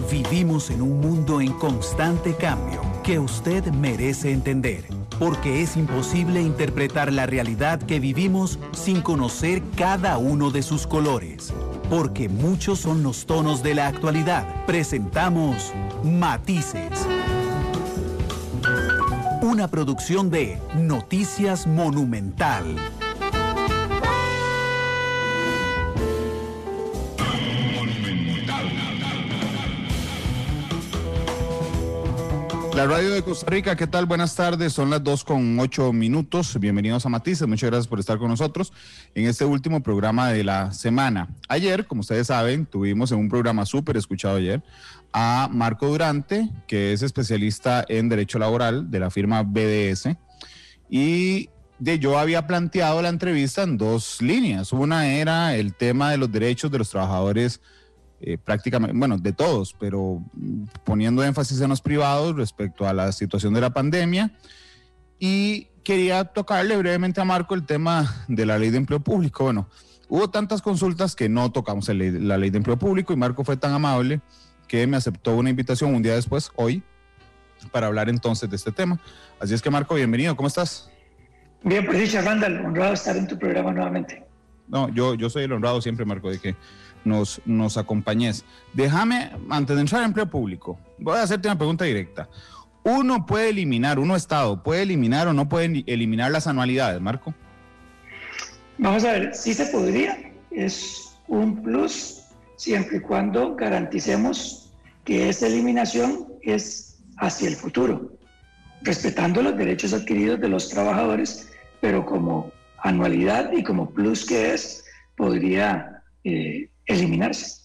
Vivimos en un mundo en constante cambio que usted merece entender, porque es imposible interpretar la realidad que vivimos sin conocer cada uno de sus colores. Porque muchos son los tonos de la actualidad. Presentamos Matices. Una producción de Noticias Monumental. La radio de Costa Rica, ¿qué tal? Buenas tardes, son las 2:08. Bienvenidos a Matices, muchas gracias por estar con nosotros en este último programa de la semana. Ayer, como ustedes saben, tuvimos en un programa súper escuchado ayer a Marco Durante, que es especialista en Derecho Laboral de la firma BDS, y yo había planteado la entrevista en dos líneas. Una era el tema de los derechos de los trabajadores prácticamente, bueno, de todos, pero poniendo énfasis en los privados respecto a la situación de la pandemia, y quería tocarle brevemente a Marco el tema de la ley de empleo público. Bueno, hubo tantas consultas que no tocamos la ley de empleo público, y Marco fue tan amable que me aceptó una invitación un día después, hoy, para hablar entonces de este tema. Así es que, Marco, bienvenido, ¿cómo estás? Bien, pues dicha, Randall, honrado estar en tu programa nuevamente. No, yo soy el honrado siempre, Marco, de que nos acompañes. Déjame, antes de entrar en empleo público, voy a hacerte una pregunta directa. ¿Un Estado puede eliminar o no puede eliminar las anualidades, Marco? Vamos a ver, sí se podría, es un plus siempre y cuando garanticemos que esa eliminación es hacia el futuro, respetando los derechos adquiridos de los trabajadores, pero como anualidad y como plus que es, podría eliminarse.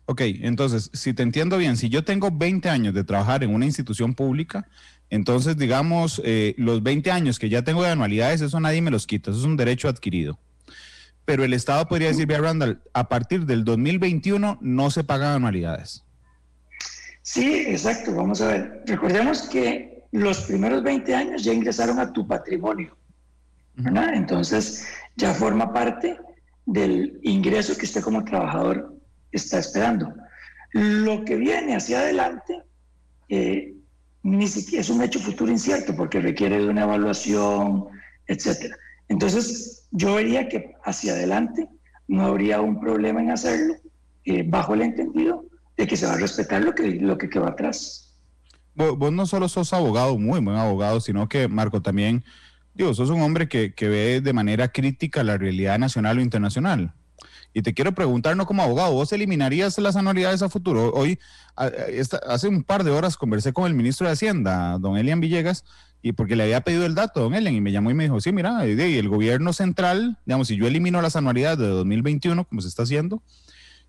Ok, entonces, si te entiendo bien, si yo tengo 20 años de trabajar en una institución pública, entonces, digamos, los 20 años que ya tengo de anualidades, eso nadie me los quita, eso es un derecho adquirido. Pero el Estado podría decir, vea, Randall, a partir del 2021 no se pagan anualidades. Sí, exacto, vamos a ver. Recordemos que los primeros 20 años ya ingresaron a tu patrimonio, ¿verdad? Entonces, ya forma parte del ingreso que usted como trabajador está esperando. Lo que viene hacia adelante ni siquiera es un hecho futuro incierto porque requiere de una evaluación, etcétera. Entonces, yo vería que hacia adelante no habría un problema en hacerlo bajo el entendido de que se va a respetar lo que quedó atrás. Vos no solo sos abogado, muy buen abogado, sino que, Marco, también, sos un hombre que ve de manera crítica la realidad nacional o internacional. Y te quiero preguntar, no como abogado, ¿vos eliminarías las anualidades a futuro? Hoy, hace un par de horas conversé con el ministro de Hacienda, don Elian Villegas, y porque le había pedido el dato, don Elian, y me llamó y me dijo, sí, mira, y el gobierno central, digamos, si yo elimino las anualidades de 2021, como se está haciendo,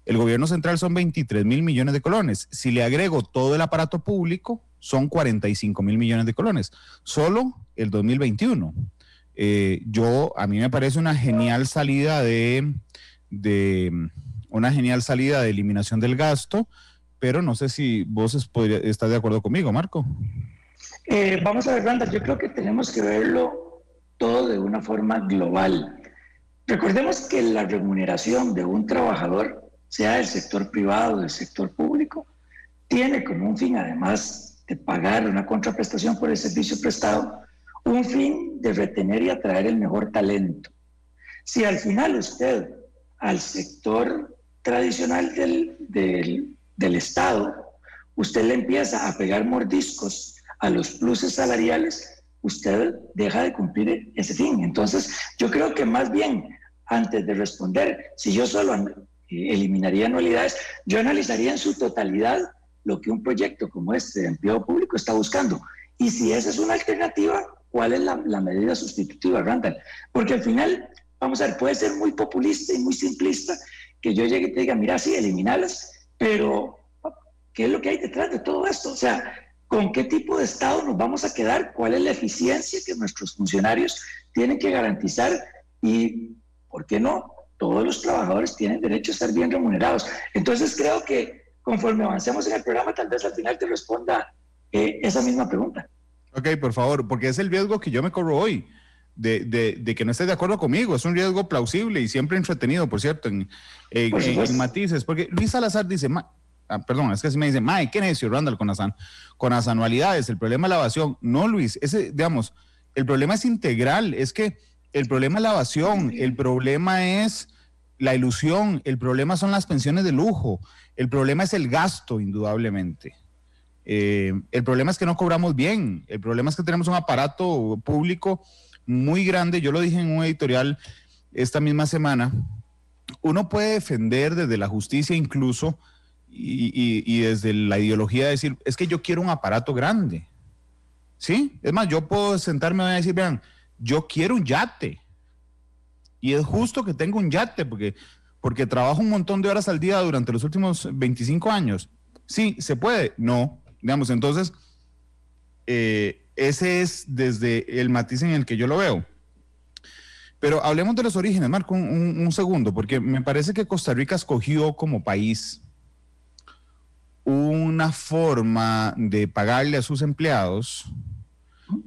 el gobierno central son 23 mil millones de colones. Si le agrego todo el aparato público, son 45 mil millones de colones. Solo el 2021. A mí me parece una genial salida de eliminación del gasto, pero no sé si vos estás de acuerdo conmigo, Marco. Vamos a ver, Randall, yo creo que tenemos que verlo todo de una forma global. Recordemos que la remuneración de un trabajador, sea del sector privado o del sector público, tiene como un fin, además de pagar una contraprestación por el servicio prestado, un fin de retener y atraer el mejor talento. Si al final usted al sector tradicional del Estado, usted le empieza a pegar mordiscos a los pluses salariales, usted deja de cumplir ese fin. Entonces, yo creo que más bien, antes de responder, si yo solo eliminaría anualidades, yo analizaría en su totalidad lo que un proyecto como este de empleo público está buscando. Y si esa es una alternativa, ¿cuál es la medida sustitutiva, Randall? Porque al final, vamos a ver, puede ser muy populista y muy simplista que yo llegue y te diga, mira, sí, eliminalas, pero ¿qué es lo que hay detrás de todo esto? O sea, ¿con qué tipo de Estado nos vamos a quedar? ¿Cuál es la eficiencia que nuestros funcionarios tienen que garantizar? Y, ¿por qué no? Todos los trabajadores tienen derecho a estar bien remunerados. Entonces creo que conforme avancemos en el programa, tal vez al final te responda esa misma pregunta. Ok, por favor, porque es el riesgo que yo me corro hoy, de que no estés de acuerdo conmigo. Es un riesgo plausible y siempre entretenido, por cierto, en Matices. Porque Luis Salazar dice, perdón, es que si me dicen, mae, qué necio, Randall, con las anualidades, el problema es la evasión. No, Luis, digamos, el problema es integral, es que el problema es la evasión, el problema es la ilusión, el problema son las pensiones de lujo, el problema es el gasto, indudablemente. El problema es que no cobramos bien, el problema es que tenemos un aparato público muy grande. Yo lo dije en un editorial esta misma semana. Uno puede defender desde la justicia incluso y desde la ideología decir, es que yo quiero un aparato grande, ¿sí? Es más, yo puedo sentarme y decir, vean, yo quiero un yate y es justo que tenga un yate porque trabajo un montón de horas al día durante los últimos 25 años. Sí, ¿se puede? No, digamos, entonces ese es desde el matiz en el que yo lo veo. Pero hablemos de los orígenes, Marco, un segundo, porque me parece que Costa Rica escogió como país una forma de pagarle a sus empleados,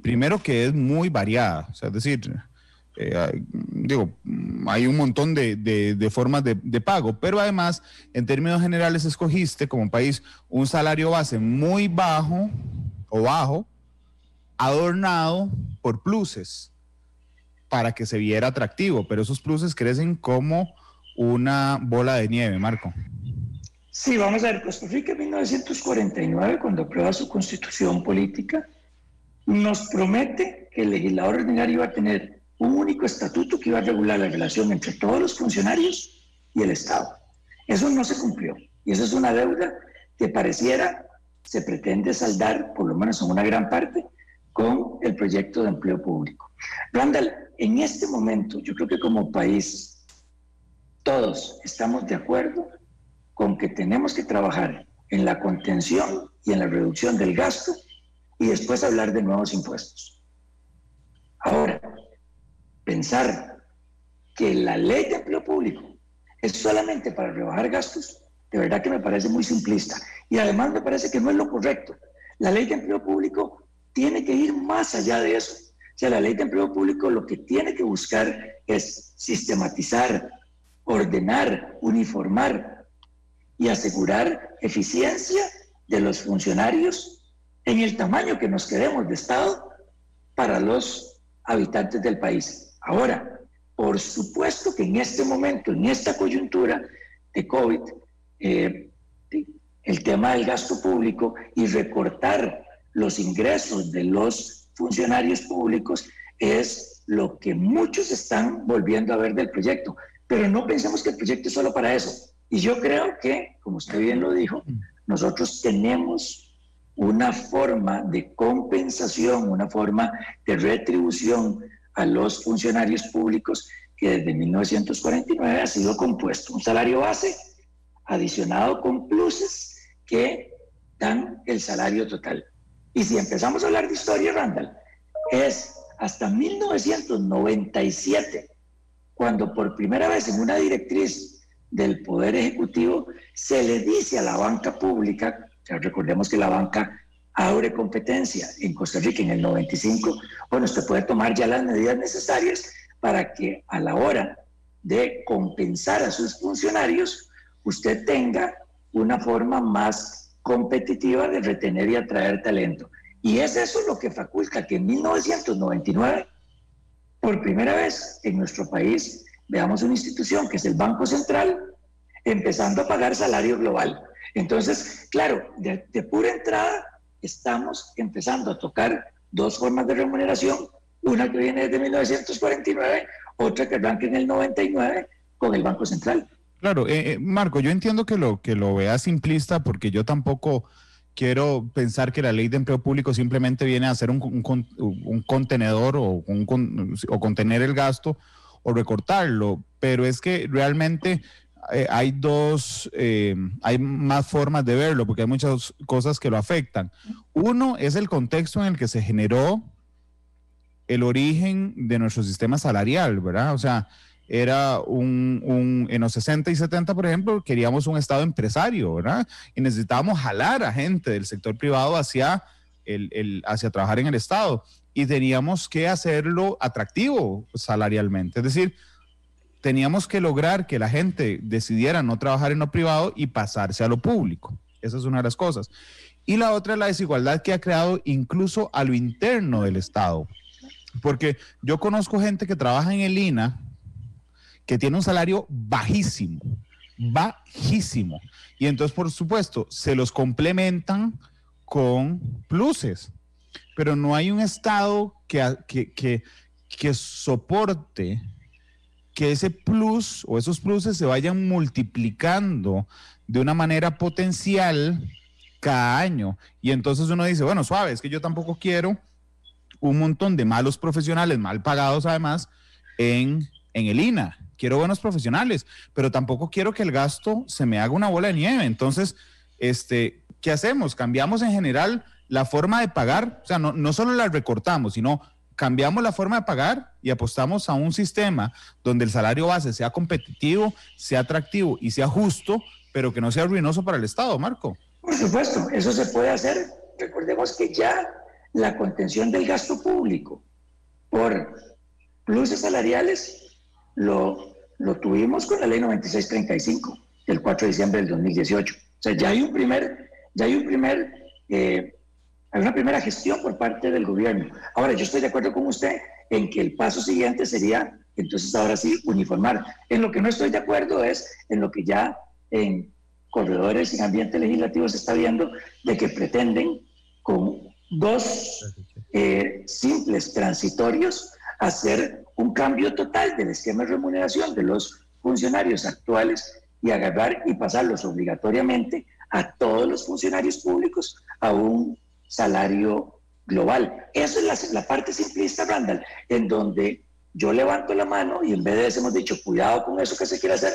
primero que es muy variada, o sea, es decir, hay un montón de formas de pago, pero además, en términos generales, escogiste como país un salario base muy bajo o bajo, adornado por pluses, para que se viera atractivo, pero esos pluses crecen como una bola de nieve, Marco. Sí, vamos a ver, Costa Rica en 1949, cuando aprueba su constitución política, nos promete que el legislador ordinario iba a tener un único estatuto que iba a regular la relación entre todos los funcionarios y el Estado. Eso no se cumplió, y esa es una deuda que pareciera se pretende saldar, por lo menos en una gran parte, con el proyecto de empleo público. Randall, en este momento, yo creo que como país, todos estamos de acuerdo con que tenemos que trabajar en la contención y en la reducción del gasto y después hablar de nuevos impuestos. Ahora, pensar que la ley de empleo público es solamente para rebajar gastos, de verdad que me parece muy simplista. Y además me parece que no es lo correcto. La ley de empleo público tiene que ir más allá de eso. O sea, la ley de empleo público lo que tiene que buscar es sistematizar, ordenar, uniformar y asegurar eficiencia de los funcionarios en el tamaño que nos queremos de Estado para los habitantes del país. Ahora, por supuesto que en este momento, en esta coyuntura de COVID, el tema del gasto público y recortar los ingresos de los funcionarios públicos es lo que muchos están volviendo a ver del proyecto. Pero no pensemos que el proyecto es solo para eso. Y yo creo que, como usted bien lo dijo, nosotros tenemos una forma de compensación, una forma de retribución a los funcionarios públicos que desde 1949 ha sido compuesto. Un salario base adicionado con pluses que dan el salario total. Y si empezamos a hablar de historia, Randall, es hasta 1997 cuando por primera vez en una directriz del Poder Ejecutivo se le dice a la banca pública, ya recordemos que la banca abre competencia en Costa Rica en el 95, bueno, usted puede tomar ya las medidas necesarias para que a la hora de compensar a sus funcionarios, usted tenga una forma más competitiva de retener y atraer talento. Y es eso lo que faculta que en 1999, por primera vez en nuestro país, veamos una institución que es el Banco Central, empezando a pagar salario global. Entonces, claro, de pura entrada, estamos empezando a tocar dos formas de remuneración, una que viene desde 1949, otra que arranca en el 99 con el Banco Central. Claro, Marco, yo entiendo que lo vea simplista porque yo tampoco quiero pensar que la ley de empleo público simplemente viene a ser un contenedor o contener el gasto o recortarlo, pero es que realmente hay hay más formas de verlo porque hay muchas cosas que lo afectan. Uno es el contexto en el que se generó el origen de nuestro sistema salarial, ¿verdad? O sea, era en los 60 y 70, por ejemplo, queríamos un Estado empresario, ¿verdad? Y necesitábamos jalar a gente del sector privado hacia trabajar en el Estado. Y teníamos que hacerlo atractivo salarialmente. Es decir, teníamos que lograr que la gente decidiera no trabajar en lo privado y pasarse a lo público. Esa es una de las cosas. Y la otra es la desigualdad que ha creado incluso a lo interno del Estado. Porque yo conozco gente que trabaja en el INAH que tiene un salario bajísimo, bajísimo. Y entonces, por supuesto, se los complementan con pluses. Pero no hay un Estado que soporte que ese plus o esos pluses se vayan multiplicando de una manera potencial cada año. Y entonces uno dice, bueno, suave, es que yo tampoco quiero un montón de malos profesionales, mal pagados además, en el INAH. Quiero buenos profesionales, pero tampoco quiero que el gasto se me haga una bola de nieve. Entonces, ¿qué hacemos? Cambiamos en general la forma de pagar, o sea, no solo la recortamos, sino cambiamos la forma de pagar y apostamos a un sistema donde el salario base sea competitivo, sea atractivo y sea justo, pero que no sea ruinoso para el Estado, Marco. Por supuesto, eso se puede hacer. Recordemos que ya la contención del gasto público por pluses salariales lo tuvimos con la ley 9635 del 4 de diciembre del 2018. O sea, hay una primera gestión por parte del gobierno. Ahora, yo estoy de acuerdo con usted en que el paso siguiente sería, entonces ahora sí, uniformar. En lo que no estoy de acuerdo es en lo que ya en corredores y ambiente legislativo se está viendo, de que pretenden con 2 simples transitorios hacer un cambio total del esquema de remuneración de los funcionarios actuales y agarrar y pasarlos obligatoriamente a todos los funcionarios públicos a un salario global. Esa es la parte simplista, Randall, en donde yo levanto la mano y en vez de eso hemos dicho, cuidado con eso que se quiere hacer,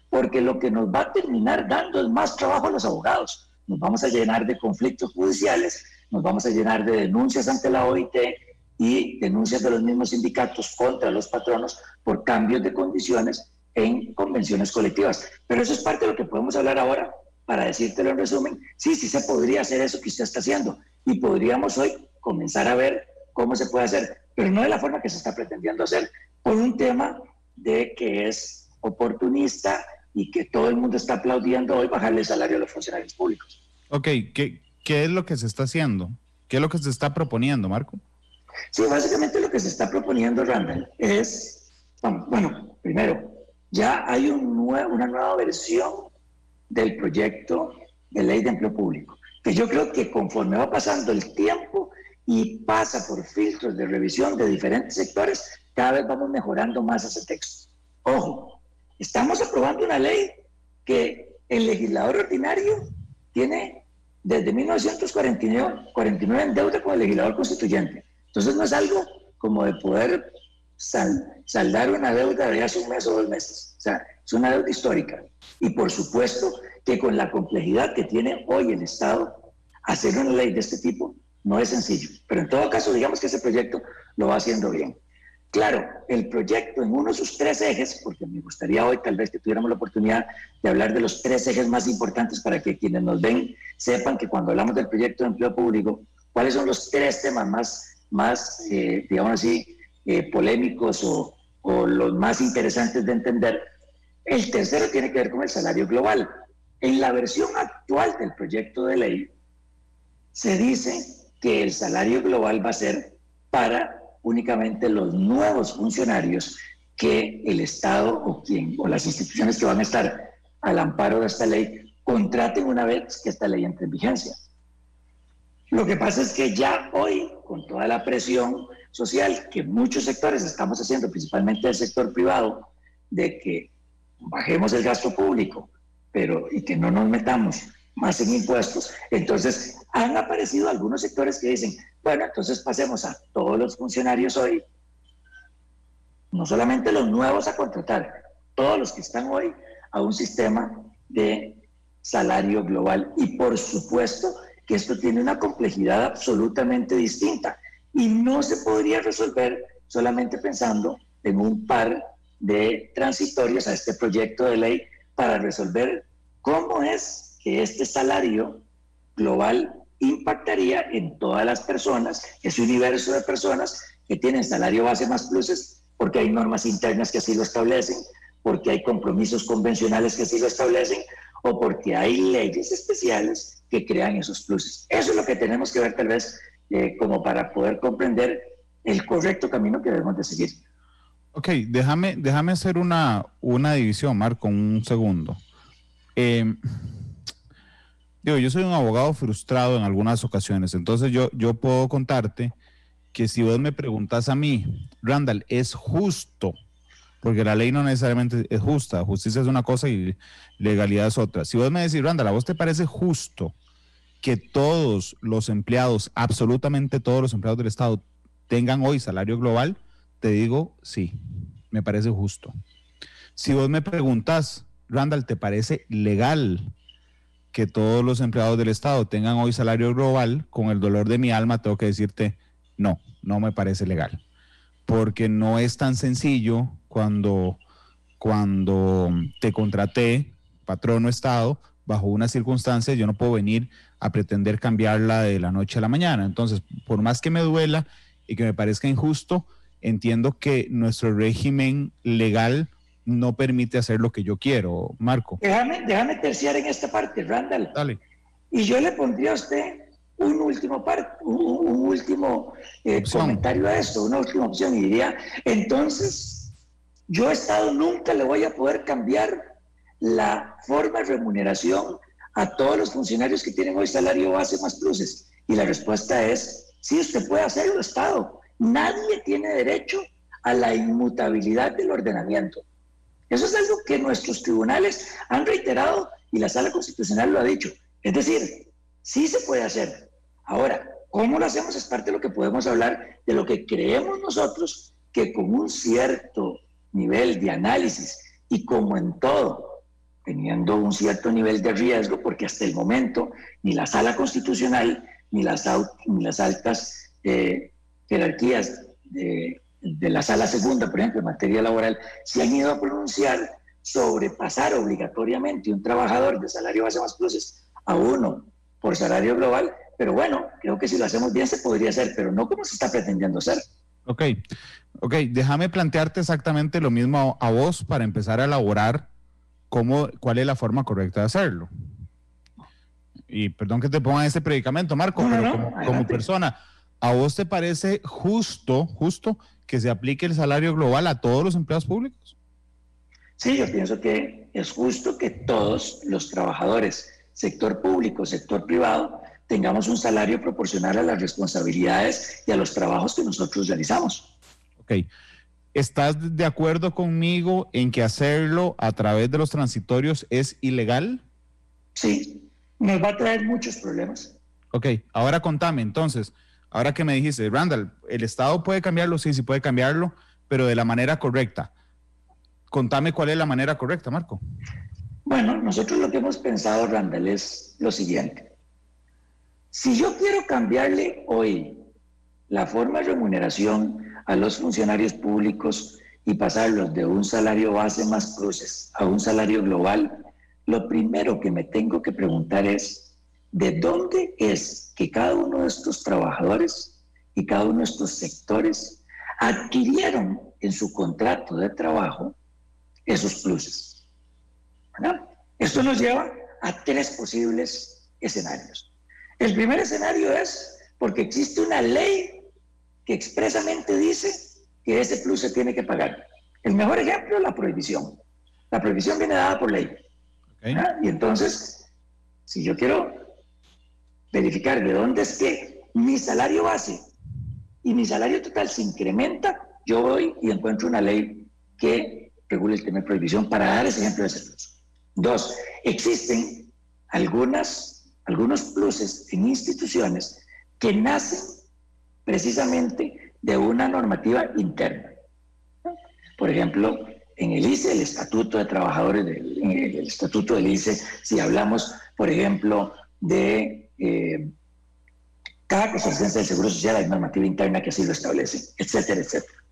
porque lo que nos va a terminar dando es más trabajo a los abogados. Nos vamos a llenar de conflictos judiciales, nos vamos a llenar de denuncias ante la OIT y denuncias de los mismos sindicatos contra los patronos por cambios de condiciones en convenciones colectivas. Pero eso es parte de lo que podemos hablar ahora, para decírtelo en resumen. Sí se podría hacer eso que usted está haciendo y podríamos hoy comenzar a ver cómo se puede hacer, pero no de la forma que se está pretendiendo hacer, por un tema de que es oportunista y que todo el mundo está aplaudiendo hoy bajarle el salario a los funcionarios públicos. Ok, ¿qué es lo que se está haciendo? ¿Qué es lo que se está proponiendo, Marco? Sí, básicamente lo que se está proponiendo, Randall, es, bueno, primero, ya hay una nueva versión del proyecto de ley de empleo público, que yo creo que conforme va pasando el tiempo y pasa por filtros de revisión de diferentes sectores, cada vez vamos mejorando más ese texto. Ojo, estamos aprobando una ley que el legislador ordinario tiene desde 1949 en deuda con el legislador constituyente. Entonces no es algo como de poder saldar una deuda de hace un mes o 2 meses. O sea, es una deuda histórica. Y por supuesto que con la complejidad que tiene hoy el Estado, hacer una ley de este tipo no es sencillo. Pero en todo caso, digamos que ese proyecto lo va haciendo bien. Claro, el proyecto en uno de sus 3 ejes, porque me gustaría hoy tal vez que tuviéramos la oportunidad de hablar de los 3 ejes más importantes para que quienes nos ven sepan que cuando hablamos del proyecto de empleo público, cuáles son los 3 temas más digamos así, polémicos o los más interesantes de entender. El tercero tiene que ver con el salario global. En la versión actual del proyecto de ley se dice que el salario global va a ser para únicamente los nuevos funcionarios que el Estado o las instituciones que van a estar al amparo de esta ley contraten una vez que esta ley entre en vigencia. Lo que pasa es que ya hoy, con toda la presión social que muchos sectores estamos haciendo, principalmente el sector privado, de que bajemos el gasto público, y que no nos metamos más en impuestos, entonces han aparecido algunos sectores que dicen, bueno, entonces pasemos a todos los funcionarios hoy, no solamente los nuevos a contratar, todos los que están hoy a un sistema de salario global. Y por supuesto que esto tiene una complejidad absolutamente distinta y no se podría resolver solamente pensando en un par de transitorios a este proyecto de ley para resolver cómo es que este salario global impactaría en todas las personas, ese universo de personas que tienen salario base más pluses, porque hay normas internas que así lo establecen, porque hay compromisos convencionales que así lo establecen, o porque hay leyes especiales que crean esos pluses. Eso es lo que tenemos que ver tal vez como para poder comprender el correcto camino que debemos de seguir. Ok, déjame hacer una división, Marco, un segundo. Yo soy un abogado frustrado en algunas ocasiones, entonces yo puedo contarte que si vos me preguntas a mí, Randall, ¿es justo? Porque la ley no necesariamente es justa, justicia es una cosa y legalidad es otra. Si vos me decís, Randall, ¿a vos te parece justo que todos los empleados, absolutamente todos los empleados del Estado, tengan hoy salario global? Te digo, sí, me parece justo. Si vos me preguntas, Randall, ¿te parece legal que todos los empleados del Estado tengan hoy salario global? Con el dolor de mi alma tengo que decirte, no, no me parece legal. Porque no es tan sencillo cuando te contraté, patrono Estado, bajo unas circunstancias, yo no puedo venir a pretender cambiarla de la noche a la mañana. Entonces, por más que me duela y que me parezca injusto, entiendo que nuestro régimen legal no permite hacer lo que yo quiero, Marco. Déjame terciar en esta parte, Randall. Dale. Y yo le pondría a usted un último comentario a esto, una última opción, y diría, entonces, yo Estado nunca le voy a poder cambiar la forma de remuneración a todos los funcionarios que tienen hoy salario base más pluses. Y la respuesta es, sí, usted puede hacerlo, Estado. Nadie tiene derecho a la inmutabilidad del ordenamiento. Eso es algo que nuestros tribunales han reiterado y la Sala Constitucional lo ha dicho. Es decir, sí se puede hacer. Ahora, ¿cómo lo hacemos? Es parte de lo que podemos hablar, de lo que creemos nosotros que con un cierto nivel de análisis y como en todo, teniendo un cierto nivel de riesgo, porque hasta el momento ni la Sala Constitucional ni las altas jerarquías de la Sala Segunda, por ejemplo, en materia laboral, se han ido a pronunciar sobre pasar obligatoriamente un trabajador de salario base más pluses a uno por salario global, pero bueno, creo que si lo hacemos bien se podría hacer, pero no como se está pretendiendo hacer. Ok, déjame plantearte exactamente lo mismo a vos para empezar a elaborar cuál es la forma correcta de hacerlo. Y perdón que te ponga ese predicamento, Marco, pero como persona, ¿a vos te parece justo que se aplique el salario global a todos los empleados públicos? Sí, yo pienso que es justo que todos los trabajadores, sector público, sector privado, tengamos un salario proporcional a las responsabilidades y a los trabajos que nosotros realizamos. Ok. ¿Estás de acuerdo conmigo en que hacerlo a través de los transitorios es ilegal? Sí, nos va a traer muchos problemas. Ok, ahora contame, entonces, ahora que me dijiste, Randall, ¿el Estado puede cambiarlo? Sí, puede cambiarlo, pero de la manera correcta. Contame cuál es la manera correcta, Marco. Bueno, nosotros lo que hemos pensado, Randall, es lo siguiente. Si yo quiero cambiarle hoy la forma de remuneración a los funcionarios públicos y pasarlos de un salario base más pluses a un salario global, lo primero que me tengo que preguntar es, ¿de dónde es que cada uno de estos trabajadores y cada uno de estos sectores adquirieron en su contrato de trabajo esos pluses? ¿Verdad? Esto nos lleva a tres posibles escenarios. El primer escenario es porque existe una ley que expresamente dice que ese plus se tiene que pagar. El mejor ejemplo es la prohibición. La prohibición viene dada por ley. Okay. Y entonces, si yo quiero verificar de dónde es que mi salario base y mi salario total se incrementa, yo voy y encuentro una ley que regule el tema de prohibición para dar ese ejemplo de ese plus. Dos, existen algunos pluses en instituciones que nacen precisamente de una normativa interna. Por ejemplo, en el ICE, el Estatuto de Trabajadores, el Estatuto del ICE, si hablamos, por ejemplo, de cada costarricense del Seguro Social, hay normativa interna que así lo establece, etcétera, etcétera.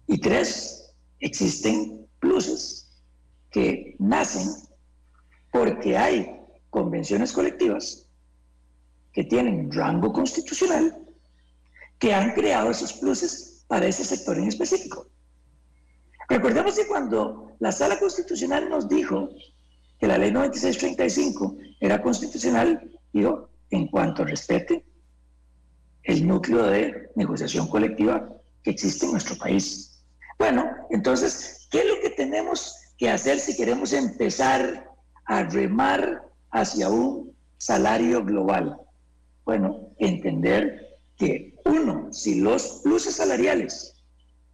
Y tres, existen pluses que nacen porque hay convenciones colectivas que tienen rango constitucional, que han creado esos pluses para ese sector en específico. Recordemos que cuando la Sala Constitucional nos dijo que la ley 9635 era constitucional, digo, en cuanto respete el núcleo de negociación colectiva que existe en nuestro país. Bueno, entonces, ¿qué es lo que tenemos que hacer si queremos empezar a remar hacia un salario global? Bueno, entender que uno, si los pluses salariales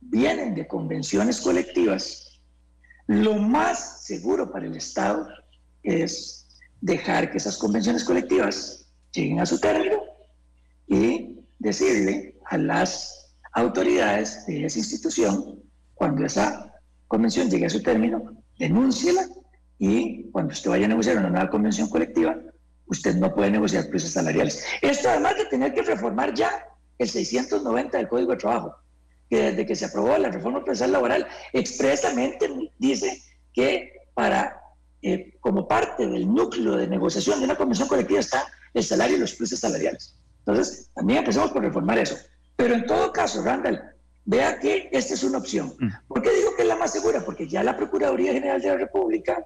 vienen de convenciones colectivas, lo más seguro para el Estado es dejar que esas convenciones colectivas lleguen a su término y decirle a las autoridades de esa institución, cuando esa convención llegue a su término, denúnciela, y cuando usted vaya a negociar una nueva convención colectiva, usted no puede negociar precios salariales. Esto además de tener que reformar ya el 690 del Código de Trabajo, que desde que se aprobó la reforma procesal laboral expresamente dice que como parte del núcleo de negociación de una convención colectiva está el salario y los precios salariales. Entonces, también empezamos por reformar eso. Pero en todo caso, Randall, vea que esta es una opción. ¿Por qué digo que es la más segura? Porque ya la Procuraduría General de la República,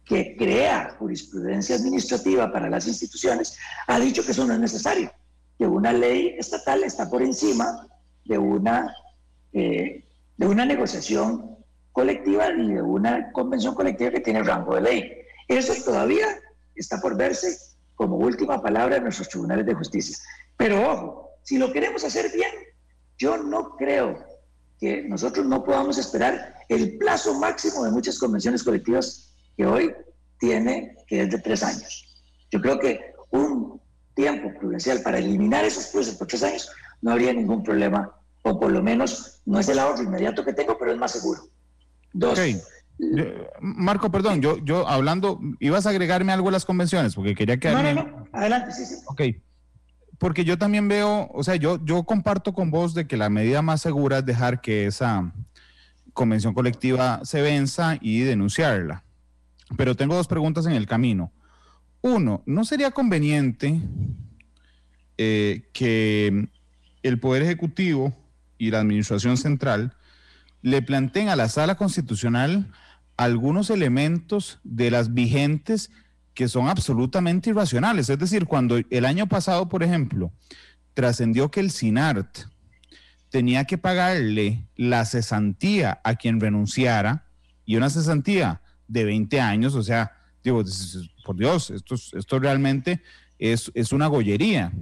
que crea jurisprudencia administrativa para las instituciones, ha dicho que eso no es necesario, que una ley estatal está por encima de una negociación colectiva y de una convención colectiva que tiene rango de ley. Eso todavía está por verse como última palabra en nuestros tribunales de justicia. Pero ojo, si lo queremos hacer bien, yo no creo que nosotros no podamos esperar el plazo máximo de muchas convenciones colectivas que hoy tiene, que es de 3 años. Yo creo que un tiempo prudencial para eliminar esos pluses por 3 años no habría ningún problema, o por lo menos no es el ahorro inmediato que tengo, pero es más seguro. 2. Okay. Marco, perdón, yo hablando, ibas a agregarme algo a las convenciones, porque quería que... No, adelante, sí. Ok, porque yo también veo, o sea, yo comparto con vos de que la medida más segura es dejar que esa convención colectiva se venza y denunciarla. Pero tengo 2 preguntas en el camino. 1, ¿no sería conveniente que el Poder Ejecutivo y la Administración Central le planteen a la Sala Constitucional algunos elementos de las vigentes que son absolutamente irracionales? Es decir, cuando el año pasado, por ejemplo, trascendió que el SINART tenía que pagarle la cesantía a quien renunciara, y una cesantía de 20 años, o sea, digo, por Dios, esto realmente es una gollería.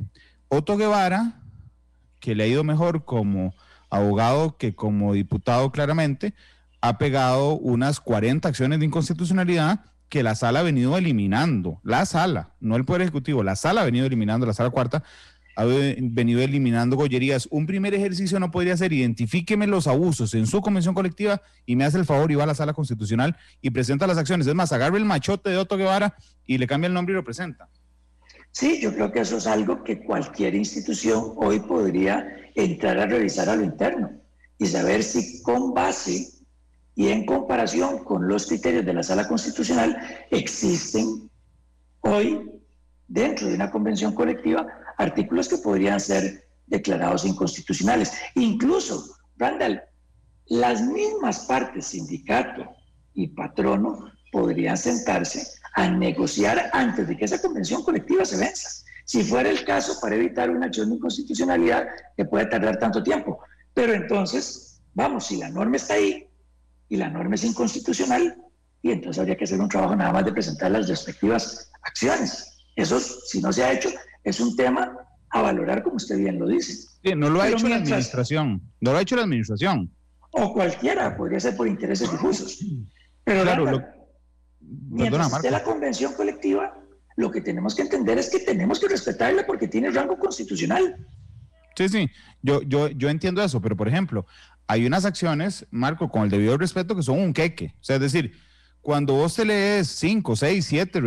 Otto Guevara, que le ha ido mejor como abogado que como diputado claramente, ha pegado unas 40 acciones de inconstitucionalidad que la sala ha venido eliminando. La sala, no el Poder Ejecutivo, la sala ha venido eliminando, la sala cuarta ha venido eliminando gollerías. Un primer ejercicio no podría ser: identifíqueme los abusos en su convención colectiva y me hace el favor y va a la Sala Constitucional y presenta las acciones. Es más, agarre el machote de Otto Guevara y le cambia el nombre y lo presenta. Sí, yo creo que eso es algo que cualquier institución hoy podría entrar a revisar a lo interno y saber si con base y en comparación con los criterios de la Sala Constitucional existen hoy dentro de una convención colectiva artículos que podrían ser declarados inconstitucionales. Incluso, Randall, las mismas partes, sindicato y patrono, podrían sentarse a negociar antes de que esa convención colectiva se venza, si fuera el caso, para evitar una acción de inconstitucionalidad que puede tardar tanto tiempo. Pero entonces, vamos, si la norma está ahí y la norma es inconstitucional, y entonces habría que hacer un trabajo nada más de presentar las respectivas acciones. Eso, si no se ha hecho, es un tema a valorar, como usted bien lo dice. Sí, no lo ha hecho la administración, no lo ha hecho la administración. O cualquiera, podría ser por intereses difusos. Pero claro, mientras esté la convención colectiva, lo que tenemos que entender es que tenemos que respetarla porque tiene rango constitucional. Sí, yo entiendo eso, pero por ejemplo, hay unas acciones, Marco, con el debido respeto, que son un queque. O sea, es decir, cuando vos te lees 5, 6, 7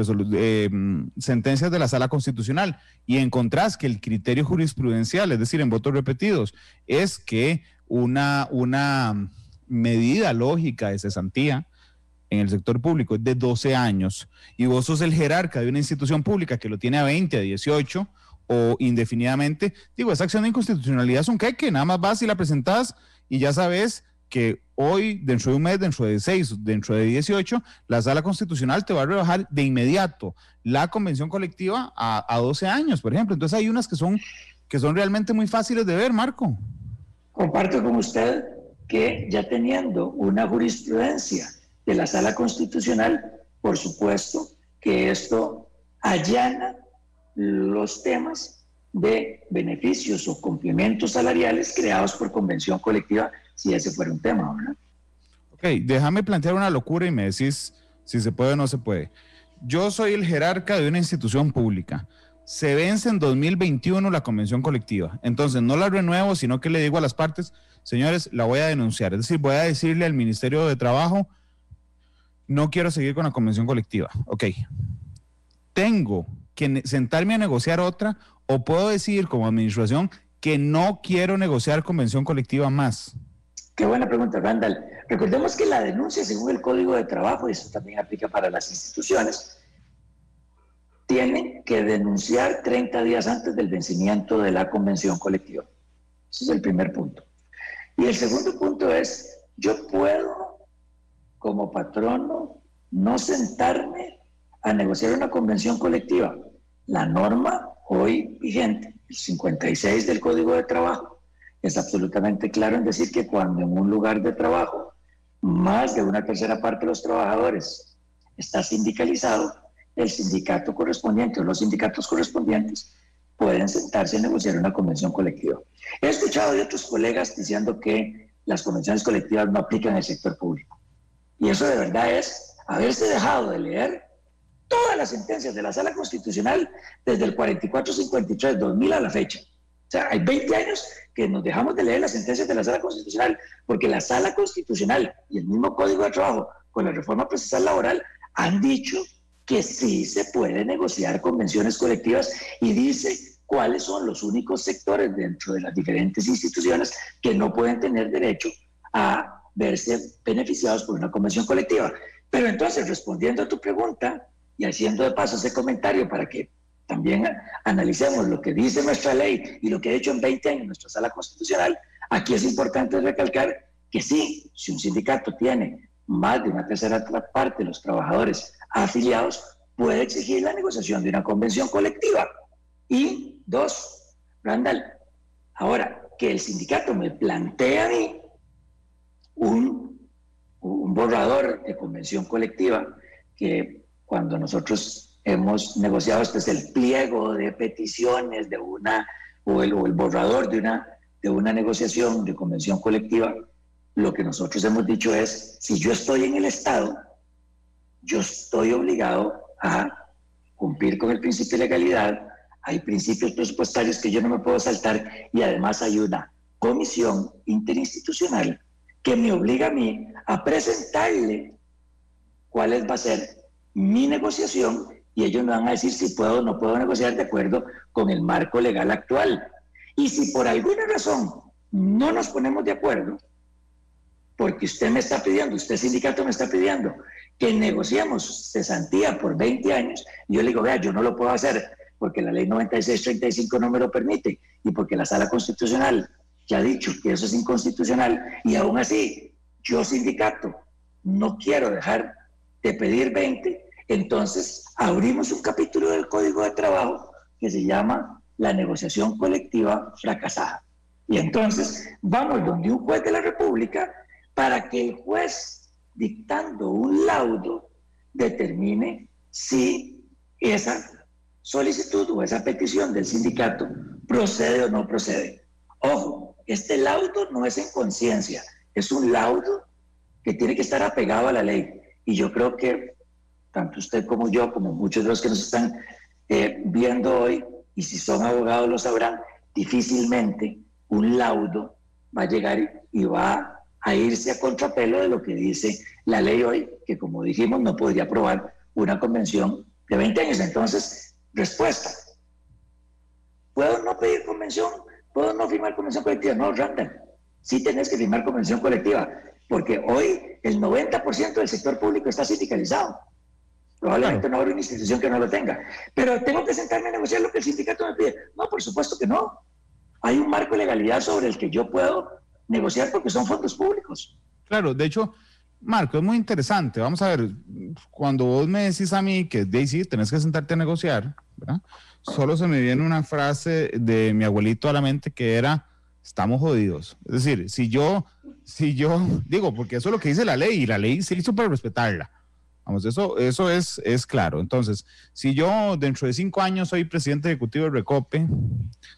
sentencias de la Sala Constitucional y encontrás que el criterio jurisprudencial, es decir, en votos repetidos, es que una medida lógica de cesantía en el sector público es de 12 años y vos sos el jerarca de una institución pública que lo tiene a 20, a 18 o indefinidamente, digo, esa acción de inconstitucionalidad es un queque, nada más vas y la presentás y ya sabes que hoy, dentro de un mes, dentro de 6, dentro de 18, la Sala Constitucional te va a rebajar de inmediato la convención colectiva a 12 años, por ejemplo. Entonces hay unas que son realmente muy fáciles de ver, Marco. Comparto con usted que ya teniendo una jurisprudencia de la Sala Constitucional, por supuesto que esto allana los temas de beneficios o complementos salariales creados por convención colectiva, si ese fuera un tema, ¿verdad? Ok, déjame plantear una locura y me decís si se puede o no se puede. Yo soy el jerarca de una institución pública. Se vence en 2021 la convención colectiva. Entonces no la renuevo, sino que le digo a las partes, señores, la voy a denunciar. Es decir, voy a decirle al Ministerio de Trabajo, no quiero seguir con la convención colectiva. Ok. ¿Tengo que sentarme a negociar otra o puedo decir como administración que no quiero negociar convención colectiva más? Qué buena pregunta, Randall. Recordemos que la denuncia, según el Código de Trabajo, y eso también aplica para las instituciones, tienen que denunciar 30 días antes del vencimiento de la convención colectiva. Ese es el primer punto. Y el segundo punto es, yo puedo, como patrono, no sentarme a negociar una convención colectiva. La norma hoy vigente, el 56 del Código de Trabajo, es absolutamente claro en decir que cuando en un lugar de trabajo más de una tercera parte de los trabajadores está sindicalizado, el sindicato correspondiente o los sindicatos correspondientes pueden sentarse a negociar una convención colectiva. He escuchado de otros colegas diciendo que las convenciones colectivas no aplican en el sector público. Y eso de verdad es haberse dejado de leer todas las sentencias de la Sala Constitucional desde el 44-53-2000 a la fecha. O sea, hay 20 años que nos dejamos de leer las sentencias de la Sala Constitucional, porque la Sala Constitucional y el mismo Código de Trabajo con la reforma procesal laboral han dicho que sí se puede negociar convenciones colectivas y dice cuáles son los únicos sectores dentro de las diferentes instituciones que no pueden tener derecho a verse beneficiados por una convención colectiva. Pero entonces, respondiendo a tu pregunta y haciendo de paso ese comentario para que también analicemos lo que dice nuestra ley y lo que ha hecho en 20 años nuestra Sala Constitucional, aquí es importante recalcar que sí, si un sindicato tiene más de una tercera parte de los trabajadores afiliados, puede exigir la negociación de una convención colectiva. Y dos, Randall, ahora que el sindicato me plantea a mí un borrador de convención colectiva, que cuando nosotros hemos negociado, este es el pliego de peticiones de o el borrador de una negociación de convención colectiva, lo que nosotros hemos dicho es, si yo estoy en el Estado, yo estoy obligado a cumplir con el principio de legalidad, hay principios presupuestarios que yo no me puedo saltar y además hay una comisión interinstitucional que me obliga a mí a presentarle cuál va a ser mi negociación y ellos me van a decir si puedo o no puedo negociar de acuerdo con el marco legal actual. Y si por alguna razón no nos ponemos de acuerdo, porque usted me está pidiendo, usted sindicato me está pidiendo que negociemos cesantía por 20 años, yo le digo, vea, yo no lo puedo hacer porque la ley 9635 no me lo permite y porque la Sala Constitucional ya ha dicho que eso es inconstitucional y aún así, yo sindicato no quiero dejar de pedir 20, entonces abrimos un capítulo del Código de Trabajo que se llama la negociación colectiva fracasada. Y entonces vamos donde un juez de la República para que el juez, dictando un laudo, determine si esa solicitud o esa petición del sindicato procede o no procede. Ojo, este laudo no es en conciencia, es un laudo que tiene que estar apegado a la ley. Y yo creo que tanto usted como yo, como muchos de los que nos están viendo hoy, y si son abogados lo sabrán, difícilmente un laudo va a llegar y va a irse a contrapelo de lo que dice la ley hoy, que como dijimos no podría aprobar una convención de 20 años. Entonces, respuesta. ¿Puedo no pedir convención? ¿Puedo no firmar convención colectiva? No, Randall, sí tenés que firmar convención colectiva, porque hoy el 90% del sector público está sindicalizado. Probablemente no habrá una institución que no lo tenga. Pero tengo que sentarme a negociar lo que el sindicato me pide. No, por supuesto que no. Hay un marco de legalidad sobre el que yo puedo negociar porque son fondos públicos. Claro, de hecho, Marco, es muy interesante. Vamos a ver, cuando vos me decís a mí que Daisy, tenés que sentarte a negociar, ¿verdad? Solo se me viene una frase de mi abuelito a la mente que era, estamos jodidos. Es decir, si yo digo, porque eso es lo que dice la ley, y la ley se hizo para respetarla. Vamos, eso es claro. Entonces, si yo dentro de 5 años soy presidente ejecutivo de Recope,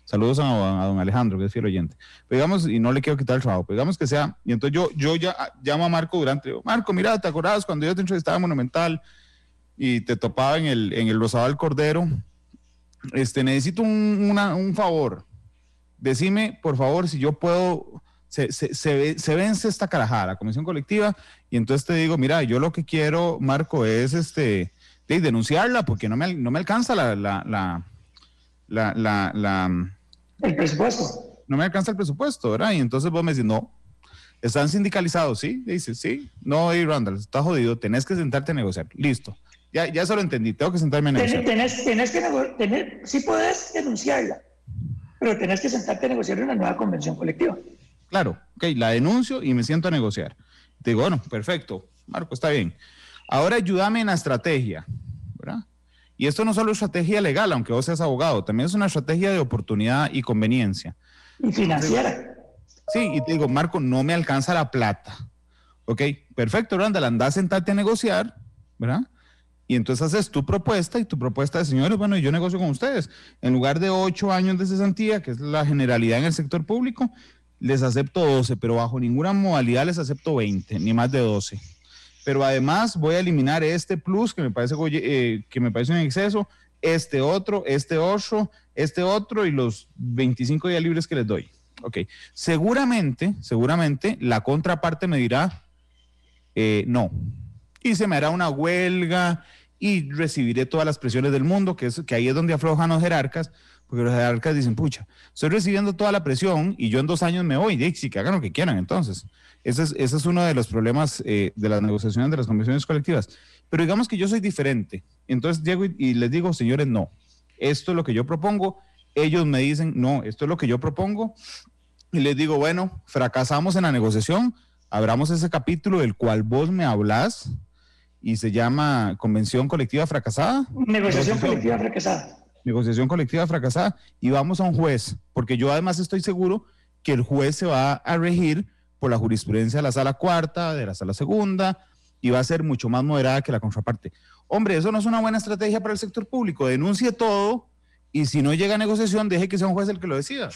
saludos a don Alejandro, que es fiel oyente, pero digamos, y no le quiero quitar el trabajo, pero digamos que sea, y entonces yo ya llamo a Marco Durante, digo, Marco, mira, ¿te acordabas cuando yo te entrevistaba en Monumental y te topaba en el Rosabal Cordero? Necesito un favor. Decime, por favor, si yo puedo... Se vence esta carajada, la comisión colectiva, y entonces te digo, mira, yo lo que quiero, Marco, es denunciarla, porque no me alcanza el presupuesto. No me alcanza el presupuesto, ¿verdad? Y entonces vos me decís, no, están sindicalizados, ¿sí? Dices, sí, no, Randall, está jodido, tenés que sentarte a negociar, listo. Ya eso lo entendí, tengo que sentarme a negociar. Sí podés denunciarla, pero tenés que sentarte a negociar una nueva convención colectiva. Claro, ok, la denuncio y me siento a negociar. Te digo, bueno, perfecto, Marco, está bien. Ahora ayúdame en la estrategia, ¿verdad? Y esto no solo es estrategia legal, aunque vos seas abogado, también es una estrategia de oportunidad y conveniencia. Y financiera. Sí, y te digo, Marco, no me alcanza la plata. Ok, perfecto, Randall, andá a sentarte a negociar, ¿verdad? Y entonces haces tu propuesta, y tu propuesta de, señores, bueno, yo negocio con ustedes. En lugar de 8 años de cesantía, que es la generalidad en el sector público, les acepto 12, pero bajo ninguna modalidad les acepto 20, ni más de 12. Pero además voy a eliminar este plus que me parece un exceso, este otro, y los 25 días libres que les doy. Ok, seguramente la contraparte me dirá no. Y se me hará una huelga y recibiré todas las presiones del mundo, que ahí es donde aflojan los jerarcas, porque los jerarcas dicen, pucha, estoy recibiendo toda la presión y yo en 2 años me voy, sí, que hagan lo que quieran. Entonces, ese es uno de los problemas de las negociaciones de las convenciones colectivas. Pero digamos que yo soy diferente. Entonces llego y les digo, señores, no, esto es lo que yo propongo. Ellos me dicen, no, esto es lo que yo propongo. Y les digo, bueno, fracasamos en la negociación, abramos ese capítulo del cual vos me hablás y se llama Convención Colectiva Fracasada. Negociación colectiva fracasada. Negociación colectiva fracasada, y vamos a un juez, porque yo además estoy seguro que el juez se va a regir por la jurisprudencia de la sala cuarta, de la sala segunda, y va a ser mucho más moderada que la contraparte. Hombre, eso no es una buena estrategia para el sector público. Denuncie todo, y si no llega a negociación, deje que sea un juez el que lo decida.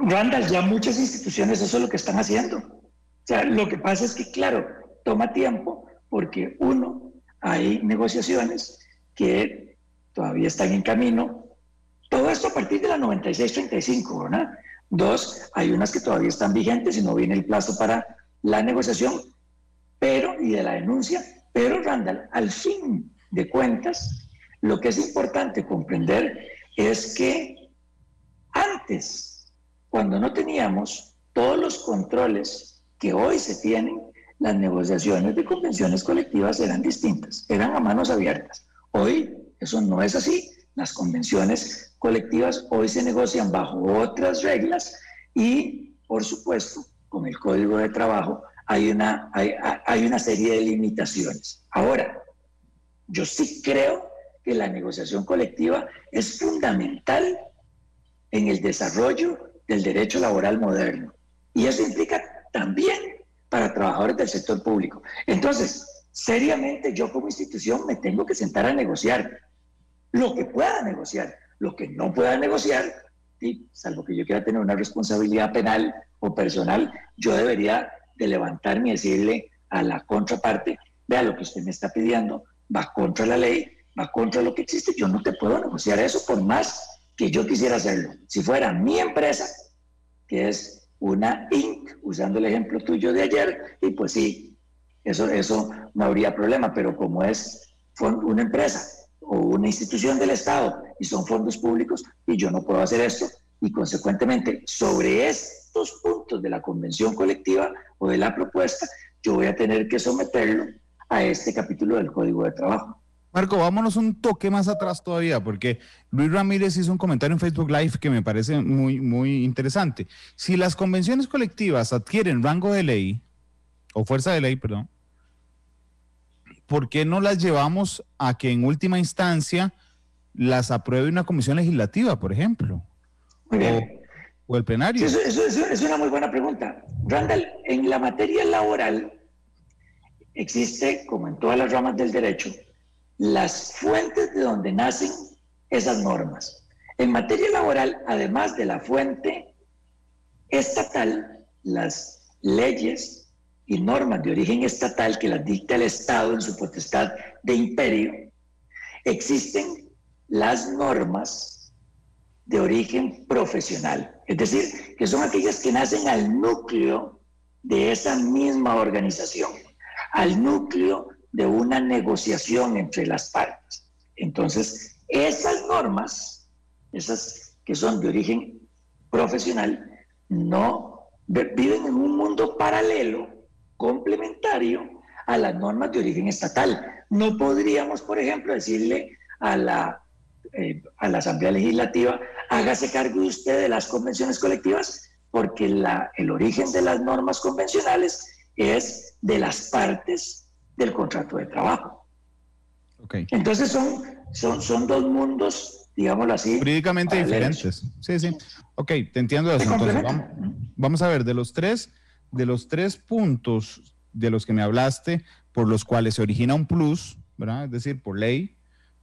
Randall, ya muchas instituciones eso es lo que están haciendo. O sea, lo que pasa es que, claro, toma tiempo, porque hay negociaciones que todavía están en camino. Todo esto a partir de la 96-35, ¿verdad? 2, hay unas que todavía están vigentes y no viene el plazo para la negociación y de la denuncia. Pero, Randall, al fin de cuentas, lo que es importante comprender es que antes, cuando no teníamos todos los controles que hoy se tienen, las negociaciones de convenciones colectivas eran distintas, eran a manos abiertas. Hoy eso no es así. Las convenciones colectivas hoy se negocian bajo otras reglas y, por supuesto, con el Código de Trabajo hay una serie de limitaciones. Ahora, yo sí creo que la negociación colectiva es fundamental en el desarrollo del derecho laboral moderno. Y eso implica también para trabajadores del sector público. Entonces, seriamente yo como institución me tengo que sentar a negociar lo que pueda negociar, lo que no pueda negociar, y salvo que yo quiera tener una responsabilidad penal o personal, yo debería de levantarme y decirle a la contraparte, vea, lo que usted me está pidiendo va contra la ley, va contra lo que existe, yo no te puedo negociar eso por más que yo quisiera hacerlo. Si fuera mi empresa, que es una Inc., usando el ejemplo tuyo de ayer, y pues sí, eso no habría problema, pero como es una empresa o una institución del Estado y son fondos públicos, y yo no puedo hacer esto, y consecuentemente sobre estos puntos de la convención colectiva o de la propuesta, yo voy a tener que someterlo a este capítulo del Código de Trabajo. Marco, vámonos un toque más atrás todavía, porque Luis Ramírez hizo un comentario en Facebook Live que me parece muy interesante. Si las convenciones colectivas adquieren rango de ley, o fuerza de ley, perdón, ¿por qué no las llevamos a que en última instancia las apruebe una comisión legislativa, por ejemplo? Muy bien. O el plenario. Sí, eso es una muy buena pregunta. Randall, en la materia laboral existe, como en todas las ramas del derecho, las fuentes de donde nacen esas normas. En materia laboral, además de la fuente estatal, las leyes y normas de origen estatal que las dicta el Estado en su potestad de imperio, existen las normas de origen profesional, es decir, que son aquellas que nacen al núcleo de esa misma organización, al núcleo de una negociación entre las partes. Entonces, esas normas, esas que son de origen profesional, no viven en un mundo paralelo, complementario a las normas de origen estatal. No podríamos, por ejemplo, decirle a la Asamblea Legislativa, hágase cargo de usted de las convenciones colectivas, porque el origen de las normas convencionales es de las partes del contrato de trabajo. Okay. Entonces son dos mundos, digámoslo así, jurídicamente paralelos. diferentes. Sí. Ok, te entiendo eso. Entonces, vamos a ver, de los tres puntos de los que me hablaste, por los cuales se origina un plus, ¿verdad? Es decir, por ley,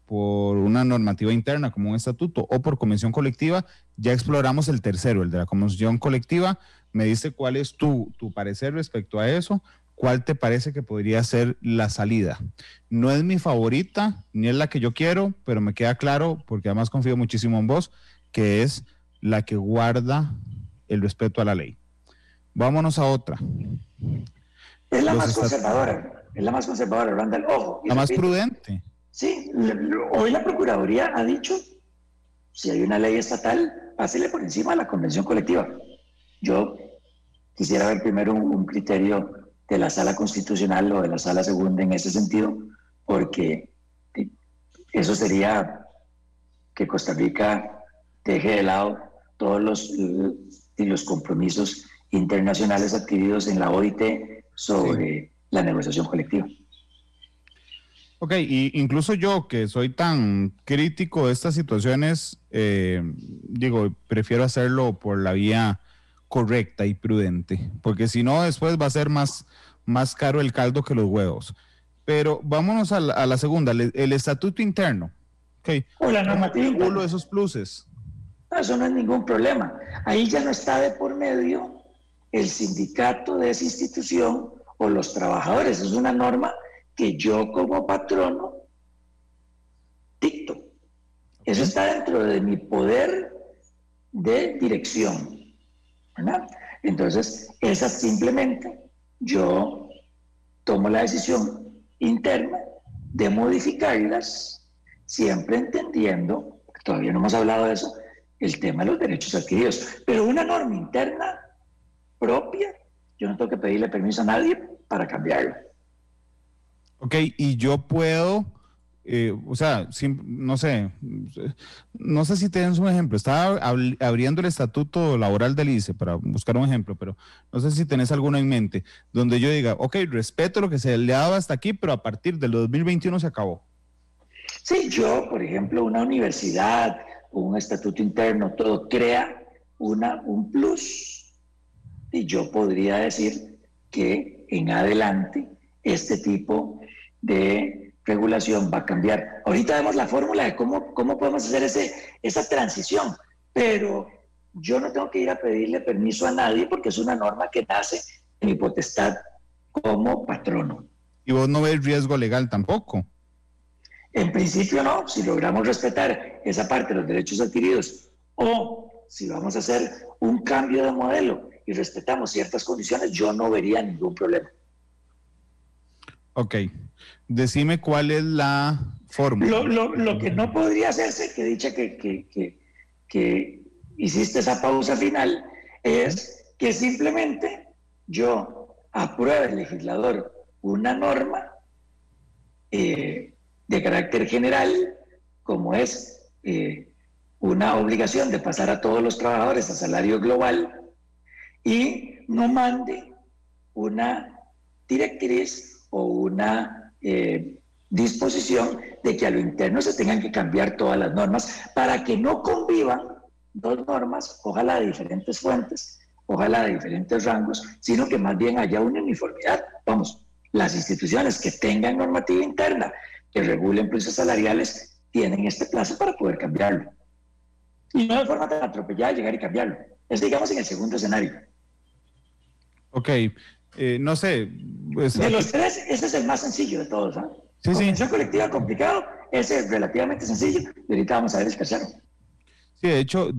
por una normativa interna como un estatuto o por convención colectiva, ya exploramos el tercero, el de la convención colectiva. Me dice cuál es tu parecer respecto a eso. ¿Cuál te parece que podría ser la salida? No es mi favorita, ni es la que yo quiero, pero me queda claro, porque además confío muchísimo en vos, que es la que guarda el respeto a la ley. Vámonos a otra. Es la más conservadora, Randall. Ojo. La más prudente. Sí, hoy la Procuraduría ha dicho, si hay una ley estatal, pásele por encima a la convención colectiva. Yo quisiera ver primero un criterio de la Sala Constitucional o de la Sala Segunda en ese sentido, porque eso sería que Costa Rica deje de lado todos los compromisos internacionales adquiridos en la OIT sobre la negociación colectiva. Ok, y incluso yo, que soy tan crítico de estas situaciones, prefiero hacerlo por la vía correcta y prudente, porque si no, después va a ser más caro el caldo que los huevos. Pero vámonos a la segunda, el estatuto interno. Okay. O la normativa interna. Uno de esos pluses. No, eso no es ningún problema. Ahí ya no está de por medio el sindicato de esa institución o los trabajadores. Es una norma que yo como patrono dicto. Eso está dentro de mi poder de dirección, ¿verdad? Entonces, esas simplemente yo tomo la decisión interna de modificarlas, siempre entendiendo, todavía no hemos hablado de eso, el tema de los derechos adquiridos. Pero una norma interna propia, yo no tengo que pedirle permiso a nadie para cambiarla. Ok, y yo puedo, no sé si tienes un ejemplo. Estaba abriendo el estatuto laboral del ICE para buscar un ejemplo, pero no sé si tenés alguno en mente, donde yo diga, ok, respeto lo que se le ha dado hasta aquí, pero a partir del 2021 se acabó. Sí, yo, por ejemplo, una universidad, un estatuto interno, todo crea un plus, y yo podría decir que en adelante este tipo de regulación va a cambiar. Ahorita vemos la fórmula de cómo podemos hacer esa transición, pero yo no tengo que ir a pedirle permiso a nadie porque es una norma que nace en mi potestad como patrono. ¿Y vos no ves riesgo legal tampoco? En principio no, si logramos respetar esa parte de los derechos adquiridos o si vamos a hacer un cambio de modelo y respetamos ciertas condiciones, yo no vería ningún problema. Ok, decime cuál es la fórmula. Lo que no podría hacerse, que dicha que hiciste esa pausa final, es que simplemente yo apruebe el legislador una norma de carácter general, como es una obligación de pasar a todos los trabajadores a salario global, y no mande una directriz o una disposición de que a lo interno se tengan que cambiar todas las normas para que no convivan dos normas, ojalá de diferentes fuentes, ojalá de diferentes rangos, sino que más bien haya una uniformidad. Vamos, las instituciones que tengan normativa interna que regulen precios salariales tienen este plazo para poder cambiarlo. Y no de forma tan atropellada llegar y cambiarlo. Es, digamos, en el segundo escenario. Ok, no sé. Pues, de los tres, ese es el más sencillo de todos. ¿eh? Sí, Convención colectiva complicado, ese es relativamente sencillo. Y ahorita vamos a ver el tercero. Sí, de hecho,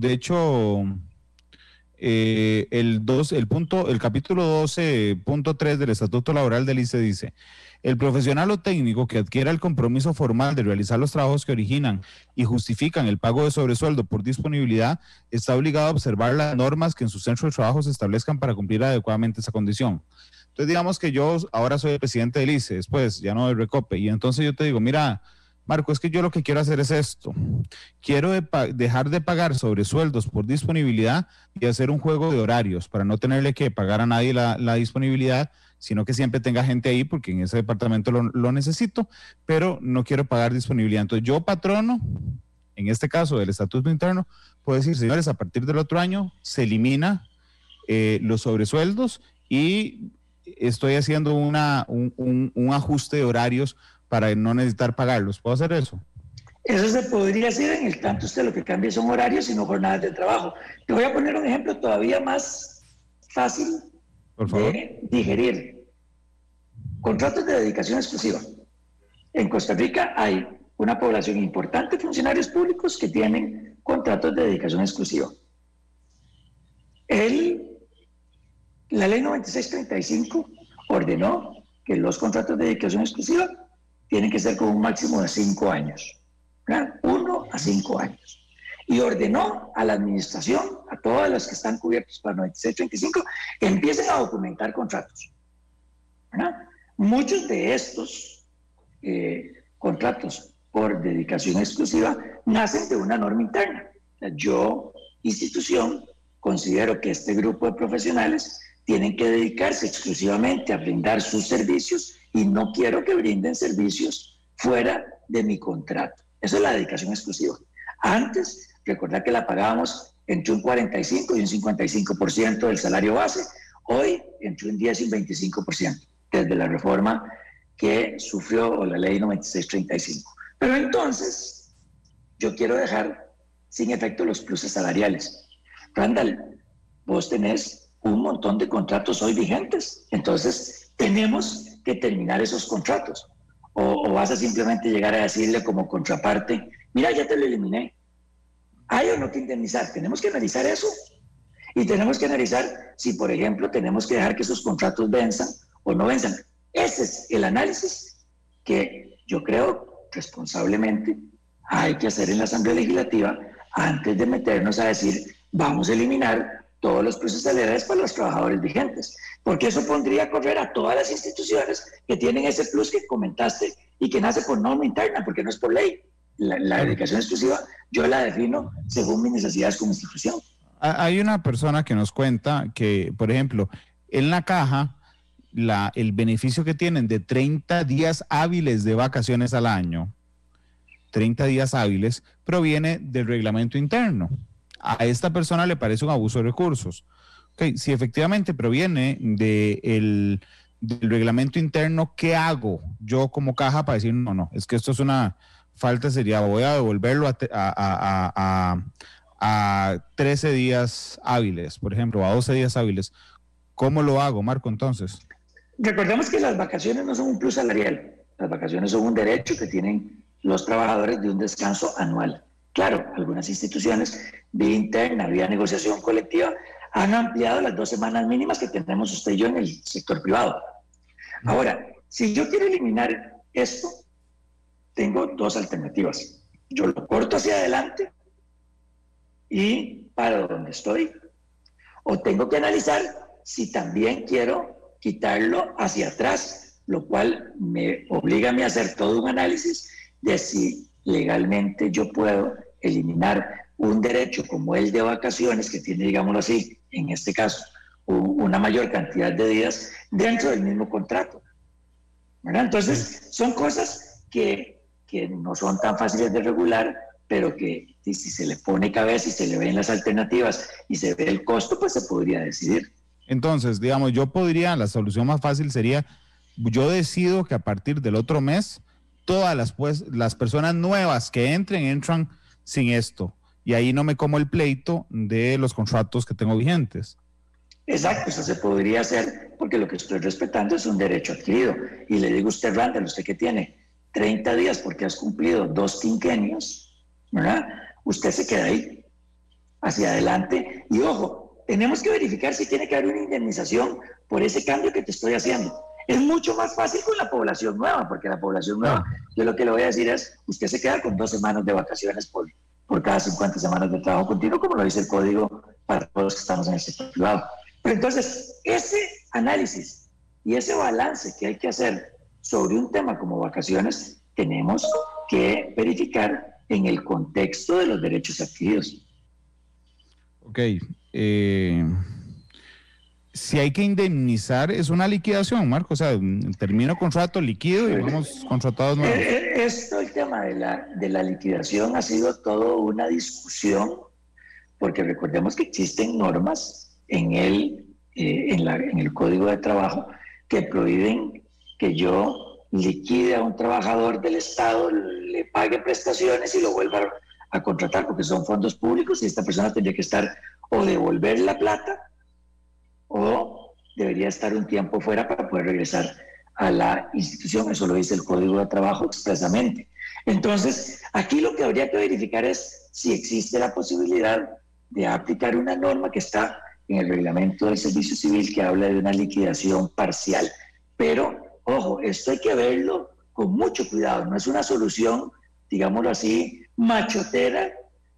el capítulo 12.3 del Estatuto Laboral del ICE dice: el profesional o técnico que adquiera el compromiso formal de realizar los trabajos que originan y justifican el pago de sobresueldo por disponibilidad está obligado a observar las normas que en su centro de trabajo se establezcan para cumplir adecuadamente esa condición. Entonces, digamos que yo ahora soy el presidente del ICE, después ya no del Recope, y entonces yo te digo, mira, Marco, es que yo lo que quiero hacer es esto. Quiero dejar de pagar sobresueldos por disponibilidad y hacer un juego de horarios para no tenerle que pagar a nadie la disponibilidad, sino que siempre tenga gente ahí porque en ese departamento lo necesito, pero no quiero pagar disponibilidad. Entonces yo, patrono, en este caso del estatuto interno, puedo decir, señores, a partir del otro año se elimina los sobresueldos y estoy haciendo un ajuste de horarios para no necesitar pagarlos. ¿Puedo hacer eso? Eso se podría hacer en el tanto usted lo que cambia son horarios y no jornadas de trabajo. Te voy a poner un ejemplo todavía más fácil de digerir. Contratos de dedicación exclusiva. En Costa Rica hay una población importante de funcionarios públicos que tienen contratos de dedicación exclusiva. La ley 9635 ordenó que los contratos de dedicación exclusiva tienen que ser con un máximo de 5 años, ¿verdad? 1 a 5 años. Y ordenó a la administración, a todas las que están cubiertos para 9635, que empiecen a documentar contratos, ¿verdad? Muchos de estos contratos por dedicación exclusiva nacen de una norma interna. Yo, institución, considero que este grupo de profesionales tienen que dedicarse exclusivamente a brindar sus servicios y no quiero que brinden servicios fuera de mi contrato. Eso es la dedicación exclusiva. Antes, recordad que la pagábamos entre un 45 y un 55% del salario base. Hoy, entre un 10 y un 25%, desde la reforma que sufrió la ley 9635. Pero entonces, yo quiero dejar sin efecto los pluses salariales. Randall, vos tenés un montón de contratos hoy vigentes, entonces tenemos que terminar esos contratos. O vas a simplemente llegar a decirle como contraparte, mira, ya te lo eliminé. ¿Hay o no que indemnizar? Tenemos que analizar eso. Y tenemos que analizar si, por ejemplo, tenemos que dejar que esos contratos venzan o no venzan. Ese es el análisis que yo creo responsablemente hay que hacer en la Asamblea Legislativa antes de meternos a decir vamos a eliminar todos los procesos salariales para los trabajadores vigentes, porque eso pondría a correr a todas las instituciones que tienen ese plus que comentaste y que nace por norma interna, porque no es por ley. La dedicación exclusiva yo la defino según mis necesidades como institución. Hay una persona que nos cuenta que, por ejemplo, en la caja, el beneficio que tienen de 30 días hábiles de vacaciones al año, 30 días hábiles, proviene del reglamento interno. A esta persona le parece un abuso de recursos. Okay, si efectivamente proviene del reglamento interno, ¿qué hago yo como caja para decir no, es que esto es una falta, sería voy a devolverlo a 13 días hábiles, por ejemplo, a 12 días hábiles? ¿Cómo lo hago, Marco, entonces? Recordemos que las vacaciones no son un plus salarial, las vacaciones son un derecho que tienen los trabajadores de un descanso anual. Claro, algunas instituciones, vía interna, vía negociación colectiva, han ampliado las 2 semanas mínimas que tenemos usted y yo en el sector privado. Ahora, si yo quiero eliminar esto, tengo 2 alternativas. Yo lo corto hacia adelante y paro donde estoy. O tengo que analizar si también quiero quitarlo hacia atrás, lo cual me obliga a mí a hacer todo un análisis de si legalmente yo puedo eliminar un derecho como el de vacaciones, que tiene, digámoslo así, en este caso, una mayor cantidad de días dentro del mismo contrato, ¿verdad? Entonces, son cosas que no son tan fáciles de regular, pero que si se le pone cabeza y se le ven las alternativas y se ve el costo, pues se podría decidir. Entonces, digamos, la solución más fácil sería, yo decido que a partir del otro mes, todas las personas nuevas que entran sin esto. Y ahí no me como el pleito de los contratos que tengo vigentes. Exacto, eso se podría hacer porque lo que estoy respetando es un derecho adquirido. Y le digo a usted, Randall, usted que tiene 30 días porque has cumplido 2 quinquenios, ¿verdad? Usted se queda ahí, hacia adelante. Y ojo, tenemos que verificar si tiene que haber una indemnización por ese cambio que te estoy haciendo. Es mucho más fácil con la población nueva, porque la población nueva, yo lo que le voy a decir es, usted se queda con 2 semanas de vacaciones por cada 50 semanas de trabajo continuo, como lo dice el código para todos los que estamos en el sector privado. Pero entonces, ese análisis y ese balance que hay que hacer sobre un tema como vacaciones, tenemos que verificar en el contexto de los derechos adquiridos. Ok. Si hay que indemnizar, es una liquidación, Marco. O sea, termino contrato, liquido y vamos contratados nuevos. El tema de la liquidación ha sido toda una discusión, porque recordemos que existen normas en el Código de Trabajo que prohíben que yo liquide a un trabajador del Estado, le pague prestaciones y lo vuelva a contratar, porque son fondos públicos y esta persona tendría que estar o devolver la plata o debería estar un tiempo fuera para poder regresar a la institución. Eso lo dice el Código de Trabajo expresamente. Entonces, aquí lo que habría que verificar es si existe la posibilidad de aplicar una norma que está en el reglamento del Servicio Civil que habla de una liquidación parcial. Pero, ojo, esto hay que verlo con mucho cuidado. No es una solución, digámoslo así, machotera,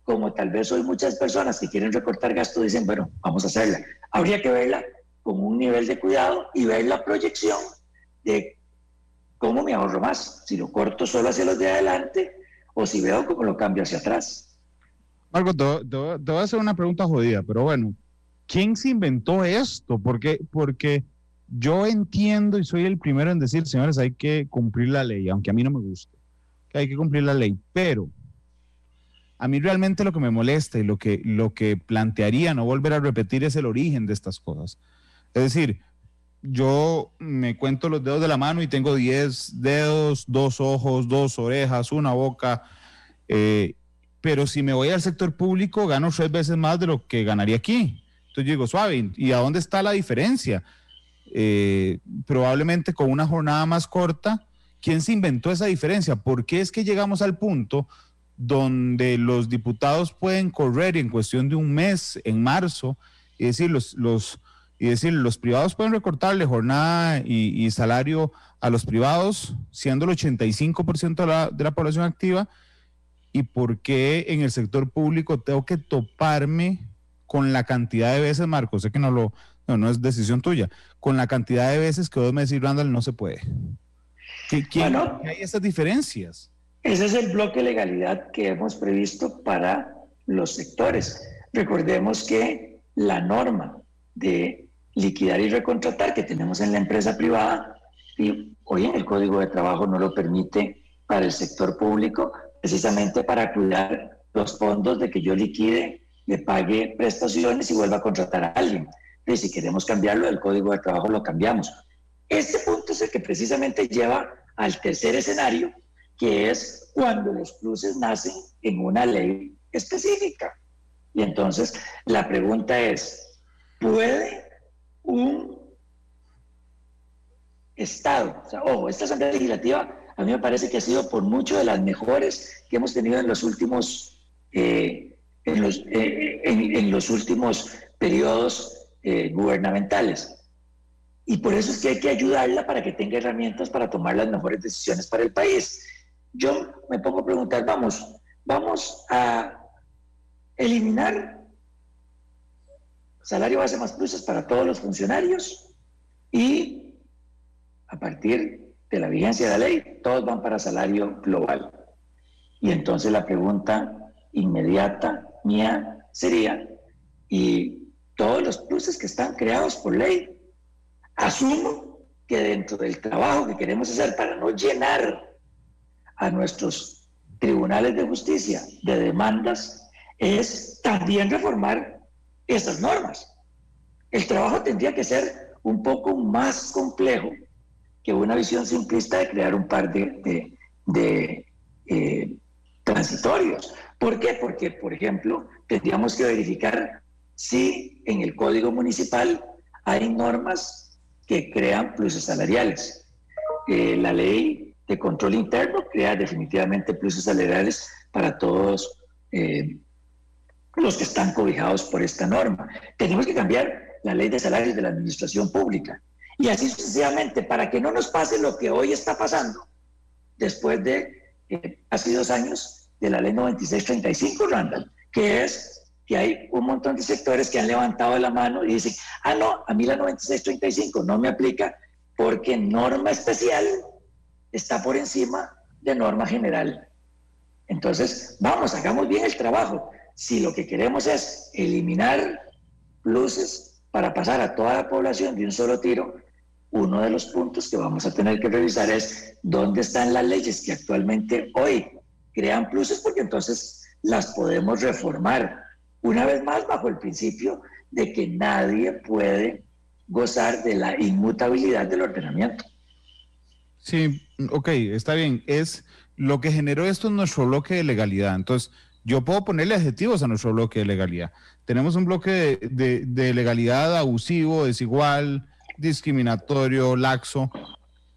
como tal vez hoy muchas personas que quieren recortar gastos dicen, bueno, vamos a hacerla. Habría que verla con un nivel de cuidado y ver la proyección de cómo me ahorro más, si lo corto solo hacia los de adelante o si veo cómo lo cambio hacia atrás. Marco, te voy a hacer una pregunta jodida, pero bueno, ¿quién se inventó esto? Porque yo entiendo y soy el primero en decir, señores, hay que cumplir la ley, aunque a mí no me guste, que hay que cumplir la ley, pero a mí realmente lo que me molesta y lo que plantearía no volver a repetir es el origen de estas cosas. Es decir, yo me cuento los dedos de la mano y tengo 10 dedos, 2 ojos, 2 orejas, una boca, pero si me voy al sector público gano 3 veces más de lo que ganaría aquí. Entonces yo digo, suave, ¿y a dónde está la diferencia? Probablemente con una jornada más corta, ¿quién se inventó esa diferencia? ¿Por qué es que llegamos al punto donde los diputados pueden correr en cuestión de un mes, en marzo, y decir, los privados pueden recortarle jornada y salario a los privados, siendo el 85% de la población activa, y por qué en el sector público tengo que toparme con la cantidad de veces, Marco, sé que no es decisión tuya, con la cantidad de veces que vos me decís, Randall, no se puede. ¿Quién hay esas diferencias? Ese es el bloque de legalidad que hemos previsto para los sectores. Recordemos que la norma de liquidar y recontratar que tenemos en la empresa privada y hoy en el Código de Trabajo no lo permite para el sector público, precisamente para cuidar los fondos de que yo liquide, le pague prestaciones y vuelva a contratar a alguien. Y si queremos cambiarlo, el Código de Trabajo lo cambiamos. Este punto es el que precisamente lleva al tercer escenario, que es cuando los pluses nacen en una ley específica. Y entonces la pregunta es, ¿puede un Estado, o sea, ojo, esta Asamblea Legislativa a mí me parece que ha sido por mucho de las mejores que hemos tenido en los últimos, en los últimos periodos gubernamentales? Y por eso es que hay que ayudarla para que tenga herramientas para tomar las mejores decisiones para el país. Yo me pongo a preguntar, vamos a eliminar salario base más pluses para todos los funcionarios y a partir de la vigencia de la ley, todos van para salario global. Y entonces la pregunta inmediata mía sería, ¿y todos los pluses que están creados por ley? Asumo que dentro del trabajo que queremos hacer para no llenar a nuestros tribunales de justicia de demandas es también reformar esas normas. El trabajo tendría que ser un poco más complejo que una visión simplista de crear un par de transitorios. ¿Por qué? Porque, por ejemplo, tendríamos que verificar si en el Código Municipal hay normas que crean pluses salariales. La ley de control interno crea definitivamente pluses salariales para todos los que están cobijados por esta norma. Tenemos que cambiar la ley de salarios de la administración pública. Y así sucesivamente, para que no nos pase lo que hoy está pasando, después de hace 2 años de la ley 9635, Randall, que es que hay un montón de sectores que han levantado la mano y dicen, no, a mí la 9635 no me aplica porque norma especial está por encima de norma general. Entonces, vamos, hagamos bien el trabajo. Si lo que queremos es eliminar pluses para pasar a toda la población de un solo tiro, uno de los puntos que vamos a tener que revisar es dónde están las leyes que actualmente hoy crean pluses, porque entonces las podemos reformar. Una vez más, bajo el principio de que nadie puede gozar de la inmutabilidad del ordenamiento. Sí, ok, está bien. Es lo que generó esto en nuestro bloque de legalidad. Entonces, yo puedo ponerle adjetivos a nuestro bloque de legalidad. Tenemos un bloque de legalidad abusivo, desigual, discriminatorio, laxo,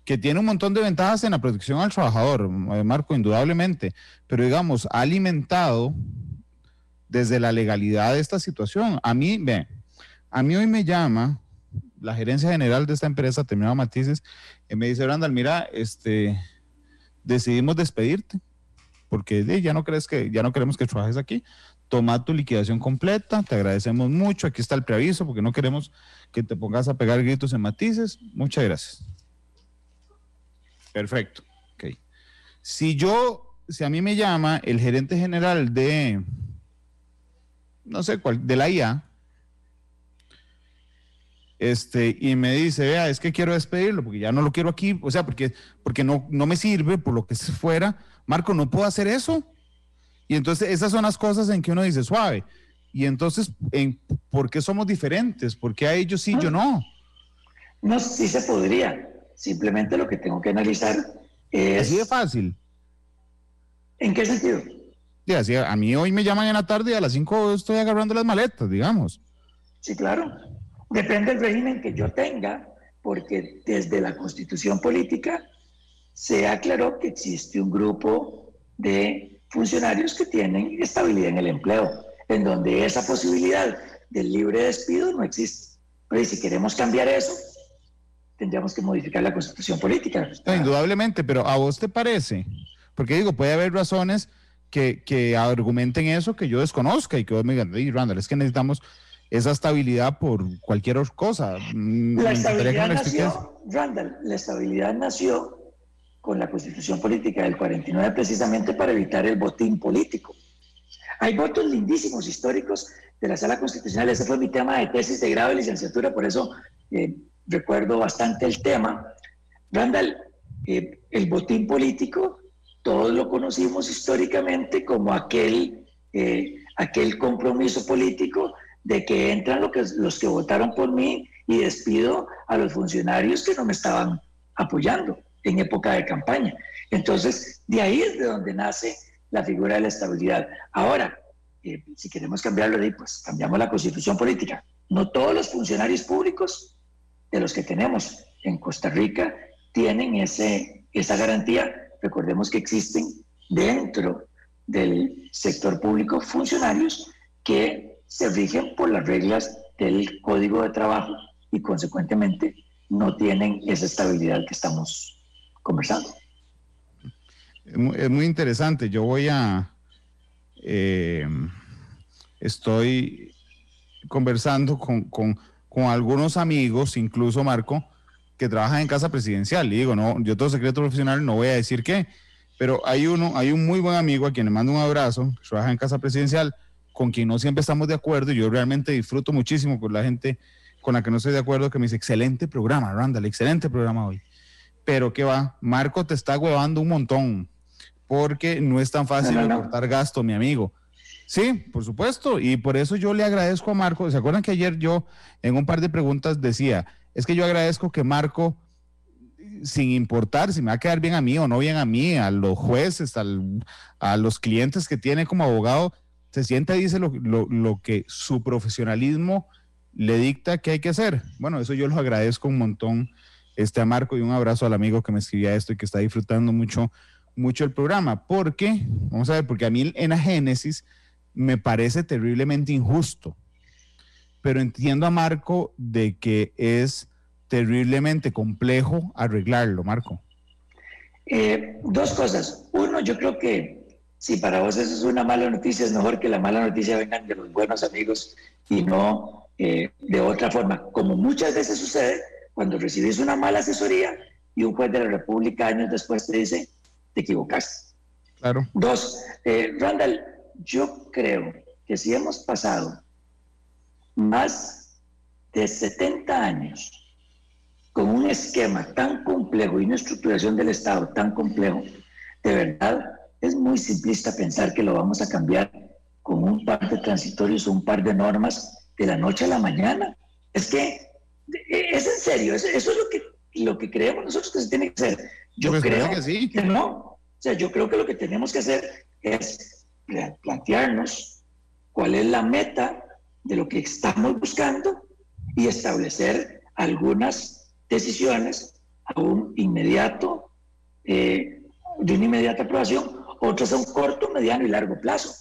que tiene un montón de ventajas en la protección al trabajador, Marco, indudablemente, pero digamos, ha alimentado desde la legalidad de esta situación. A mí hoy me llama la gerencia general de esta empresa, Terminado Matices, y me dice, Randall, mira, decidimos despedirte, porque ya no queremos que trabajes aquí. Toma tu liquidación completa, te agradecemos mucho, aquí está el preaviso, porque no queremos que te pongas a pegar gritos en Matices. Muchas gracias. Perfecto. Okay. Si a mí me llama el gerente general de, no sé cuál, de la IA, y me dice, vea, es que quiero despedirlo, porque ya no lo quiero aquí, o sea, porque no me sirve, por lo que fuera, Marco, no puedo hacer eso. Y entonces esas son las cosas en que uno dice, suave. Y entonces, ¿por qué somos diferentes? ¿Por qué a ellos sí, yo no? No, sí se podría. Simplemente lo que tengo que analizar es... Así de fácil. ¿En qué sentido? Sí, así, a mí hoy me llaman en la tarde y a las 5 estoy agarrando las maletas, digamos. Sí, claro. Depende del régimen que yo tenga, porque desde la Constitución Política se aclaró que existe un grupo de funcionarios que tienen estabilidad en el empleo, en donde esa posibilidad del libre despido no existe. Pero si queremos cambiar eso, tendríamos que modificar la Constitución Política. No, indudablemente, pero ¿a vos te parece? Porque digo, puede haber razones que argumenten eso que yo desconozca y que vos me digan, hey, Randall, es que necesitamos esa estabilidad por cualquier cosa. La estabilidad nació, Randall, la estabilidad nació con la Constitución Política del 49 precisamente para evitar el botín político. Hay votos lindísimos históricos de la Sala Constitucional. Ese fue mi tema de tesis de grado de licenciatura, por eso recuerdo bastante el tema. Randall, el botín político, todos lo conocimos históricamente como aquel compromiso político de que entran los que votaron por mí y despido a los funcionarios que no me estaban apoyando en época de campaña. Entonces, de ahí es de donde nace la figura de la estabilidad. Ahora, si queremos cambiarlo, pues cambiamos la Constitución Política. No todos los funcionarios públicos de los que tenemos en Costa Rica tienen esa garantía. Recordemos que existen dentro del sector público funcionarios que se rigen por las reglas del Código de Trabajo y consecuentemente no tienen esa estabilidad que estamos conversando. Es muy interesante. Yo estoy conversando con algunos amigos, incluso Marco, que trabajan en casa presidencial. Y digo, no, yo todo secreto profesional no voy a decir qué. Pero hay un muy buen amigo a quien le mando un abrazo, que trabaja en Casa Presidencial, con quien no siempre estamos de acuerdo, y yo realmente disfruto muchísimo con la gente con la que no estoy de acuerdo, que me dice, excelente programa, Randall, excelente programa hoy. Pero ¿qué va? Marco te está huevando un montón, porque no es tan fácil recortar gasto, mi amigo. Sí, por supuesto, y por eso yo le agradezco a Marco. ¿Se acuerdan que ayer yo en un par de preguntas decía, es que yo agradezco que Marco, sin importar si me va a quedar bien a mí o no bien a mí, a los jueces, a los clientes que tiene como abogado, se sienta y dice lo que su profesionalismo le dicta que hay que hacer? Bueno, eso yo lo agradezco un montón a Marco, y un abrazo al amigo que me escribía esto y que está disfrutando mucho el programa, porque, vamos a ver, porque a mí en la génesis me parece terriblemente injusto, pero entiendo a Marco de que es terriblemente complejo arreglarlo, Marco. Dos cosas. Uno, yo creo que si para vos eso es una mala noticia, es mejor que la mala noticia vengan de los buenos amigos y no de otra forma, como muchas veces sucede cuando recibís una mala asesoría y un juez de la República años después te dice, te equivocaste. Claro. Dos, Randall, yo creo que si hemos pasado más de 70 años con un esquema tan complejo y una estructuración del Estado tan complejo, de verdad es muy simplista pensar que lo vamos a cambiar con un par de transitorios o un par de normas de la noche a la mañana. Es que es en serio, eso es lo que creemos nosotros que se tiene que hacer. Yo pues creo que sí. Que no. O sea, yo creo que lo que tenemos que hacer es plantearnos cuál es la meta de lo que estamos buscando y establecer algunas decisiones a un inmediato, de una inmediata aprobación, otras a un corto, mediano y largo plazo.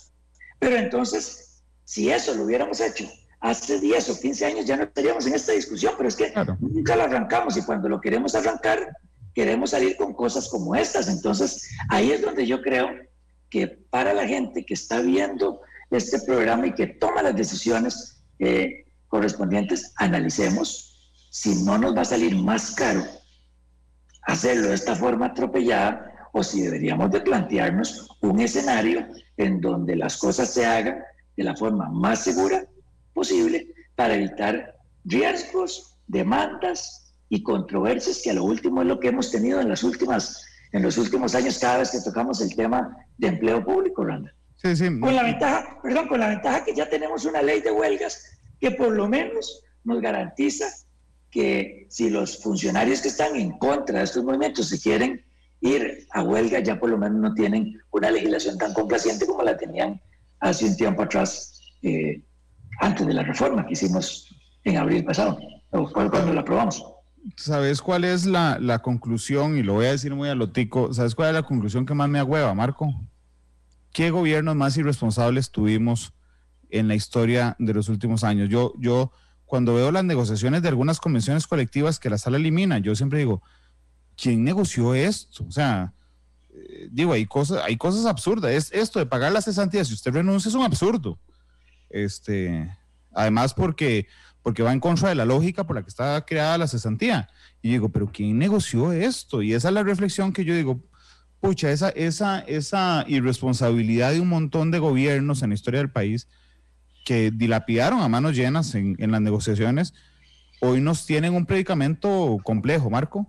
Pero entonces, si eso lo hubiéramos hecho hace 10 o 15 años, ya no estaríamos en esta discusión, pero es que nunca lo arrancamos, y cuando lo queremos arrancar, queremos salir con cosas como estas. Entonces, ahí es donde yo creo que para la gente que está viendo este programa y que toma las decisiones correspondientes, analicemos si no nos va a salir más caro hacerlo de esta forma atropellada, o si deberíamos de plantearnos un escenario en donde las cosas se hagan de la forma más segura posible para evitar riesgos, demandas y controversias, que a lo último es lo que hemos tenido en los últimos años cada vez que tocamos el tema de empleo público, Randa. Sí, sí. Con la ventaja que ya tenemos una ley de huelgas que por lo menos nos garantiza que si los funcionarios que están en contra de estos movimientos se quieren ir a huelga, ya por lo menos no tienen una legislación tan complaciente como la tenían hace un tiempo atrás, antes de la reforma que hicimos en abril pasado, o cuando la aprobamos. ¿Sabes cuál es la conclusión? Y lo voy a decir muy a lo tico. ¿Sabes cuál es la conclusión que más me agüeva, Marco? ¿Qué gobiernos más irresponsables tuvimos en la historia de los últimos años? Yo cuando veo las negociaciones de algunas convenciones colectivas que la sala elimina, yo siempre digo, ¿quién negoció esto? O sea, digo, hay cosas absurdas. Esto de pagar las cesantías si usted renuncia es un absurdo. Además porque va en contra de la lógica por la que está creada la cesantía. Y digo, ¿pero quién negoció esto? Y esa es la reflexión que yo digo, pucha, esa irresponsabilidad de un montón de gobiernos en la historia del país que dilapidaron a manos llenas en las negociaciones, hoy nos tienen un predicamento complejo, Marco.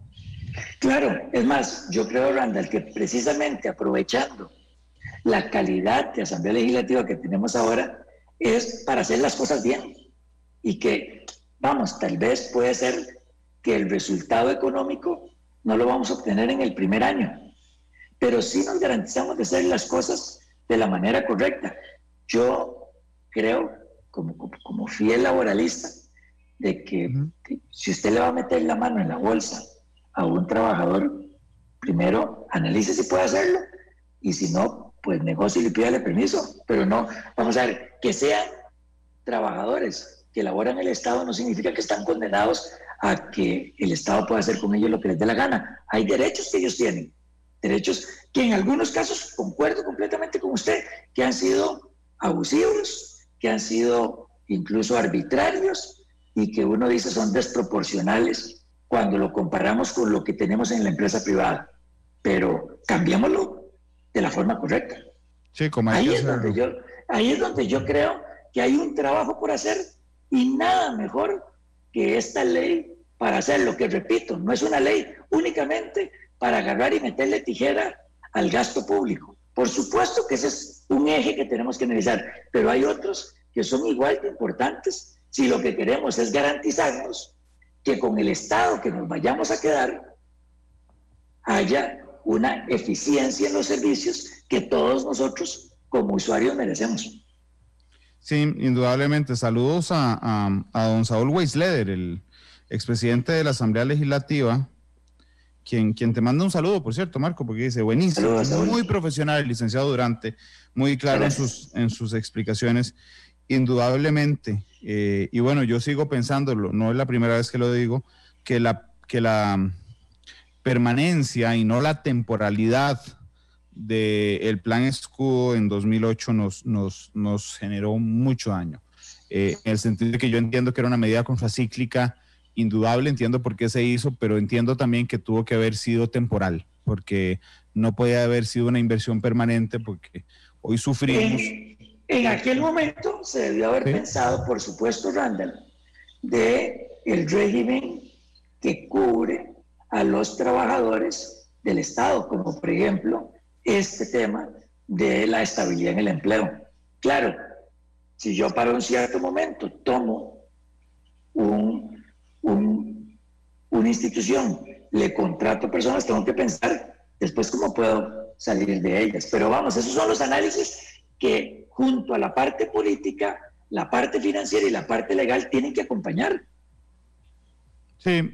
Claro, es más, yo creo, Randall, que precisamente aprovechando la calidad de Asamblea Legislativa que tenemos ahora, es para hacer las cosas bien. Y que, vamos, tal vez puede ser que el resultado económico no lo vamos a obtener en el primer año, pero sí nos garantizamos de hacer las cosas de la manera correcta. Yo creo, como fiel laboralista, de que si usted le va a meter la mano en la bolsa a un trabajador, primero analice si puede hacerlo, y si no, pues negocie y pídale permiso. Pero no, vamos a ver, que sean trabajadores que laboran en el Estado no significa que están condenados a que el Estado pueda hacer con ellos lo que les dé la gana. Hay derechos que ellos tienen, derechos que en algunos casos, concuerdo completamente con usted, que han sido abusivos, que han sido incluso arbitrarios, y que uno dice son desproporcionales cuando lo comparamos con lo que tenemos en la empresa privada. Pero cambiémoslo de la forma correcta. Sí, como hay que hacerlo. Ahí es donde yo creo que hay un trabajo por hacer y nada mejor que esta ley para hacerlo, que repito, no es una ley únicamente para agarrar y meterle tijera al gasto público. Por supuesto que ese es un eje que tenemos que analizar, pero hay otros que son igual de importantes si lo que queremos es garantizarnos que con el Estado que nos vayamos a quedar haya una eficiencia en los servicios que todos nosotros como usuarios merecemos. Sí, indudablemente. Saludos a don Saúl Weisleder, el expresidente de la Asamblea Legislativa, quien te manda un saludo, por cierto, Marco, porque dice, buenísimo, saludos, muy profesional, el licenciado Durante, muy claro en sus explicaciones, indudablemente. Y bueno, yo sigo pensándolo, no es la primera vez que lo digo, que la permanencia y no la temporalidad del plan escudo en 2008 nos generó mucho daño. En el sentido de que yo entiendo que era una medida contracíclica indudable, entiendo por qué se hizo, pero entiendo también que tuvo que haber sido temporal, porque no podía haber sido una inversión permanente, porque hoy sufrimos. En aquel momento se debió haber pensado, por supuesto, Randall, de el régimen que cubre a los trabajadores del Estado, como por ejemplo este tema de la estabilidad en el empleo. Claro, si yo para un cierto momento tomo una institución, le contrato personas, tengo que pensar después cómo puedo salir de ellas. Pero vamos, esos son los análisis que junto a la parte política, la parte financiera y la parte legal tienen que acompañar. Sí,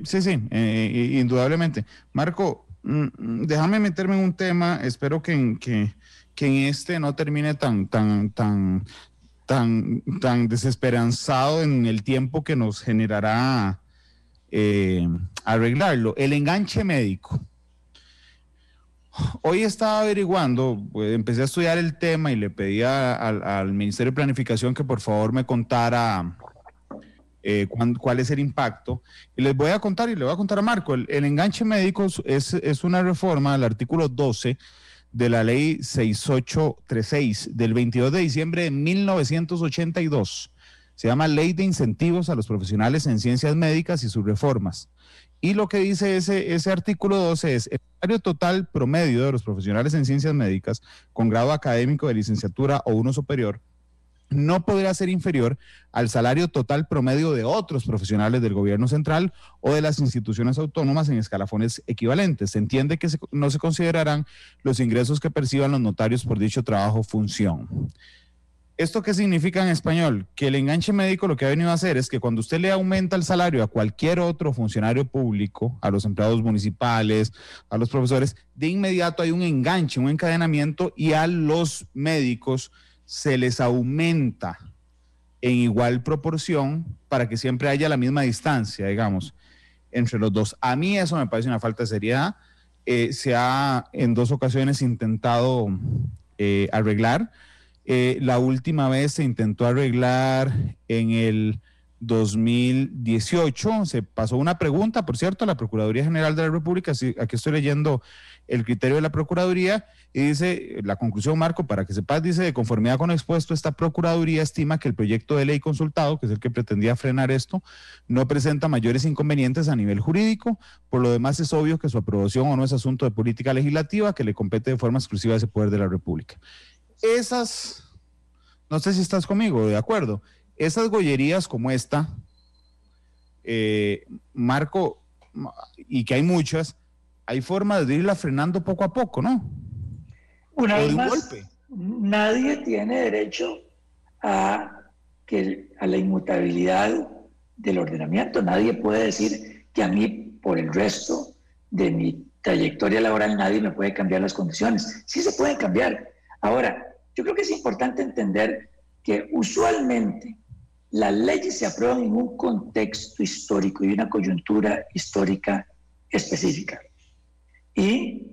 indudablemente. Marco, déjame meterme en un tema, espero que en este no termine tan desesperanzado en el tiempo que nos generará arreglarlo. El enganche médico. Hoy estaba averiguando, pues, empecé a estudiar el tema y le pedí al Ministerio de Planificación que por favor me contara cuál es el impacto. Y les voy a contar y le voy a contar a Marco. El enganche médico es una reforma al artículo 12 de la ley 6836 del 22 de diciembre de 1982. Se llama Ley de Incentivos a los Profesionales en Ciencias Médicas y sus reformas. Y lo que dice ese artículo 12 es: el salario total promedio de los profesionales en ciencias médicas con grado académico de licenciatura o uno superior no podrá ser inferior al salario total promedio de otros profesionales del gobierno central o de las instituciones autónomas en escalafones equivalentes. Se entiende que no se considerarán los ingresos que perciban los notarios por dicho trabajo o función. ¿Esto qué significa en español? Que el enganche médico lo que ha venido a hacer es que cuando usted le aumenta el salario a cualquier otro funcionario público, a los empleados municipales, a los profesores, de inmediato hay un enganche, un encadenamiento, y a los médicos se les aumenta en igual proporción para que siempre haya la misma distancia, digamos, entre los dos. A mí eso me parece una falta de seriedad. Se ha en 2 ocasiones intentado arreglar. La última vez se intentó arreglar en el 2018, se pasó una pregunta, por cierto, a la Procuraduría General de la República. Aquí estoy leyendo el criterio de la Procuraduría y dice, la conclusión, Marco, para que sepas, dice: de conformidad con lo expuesto, esta Procuraduría estima que el proyecto de ley consultado, que es el que pretendía frenar esto, no presenta mayores inconvenientes a nivel jurídico. Por lo demás, es obvio que su aprobación o no es asunto de política legislativa, que le compete de forma exclusiva a ese poder de la República. No sé si estás conmigo, de acuerdo, esas gollerías como esta, Marco, y que hay muchas, hay formas de irla frenando poco a poco, ¿no? Una vez más, golpe. Nadie tiene derecho a la inmutabilidad del ordenamiento. Nadie puede decir que a mí, por el resto de mi trayectoria laboral, nadie me puede cambiar las condiciones. Sí se pueden cambiar. Ahora, yo creo que es importante entender que usualmente las leyes se aprueban en un contexto histórico y una coyuntura histórica específica. Y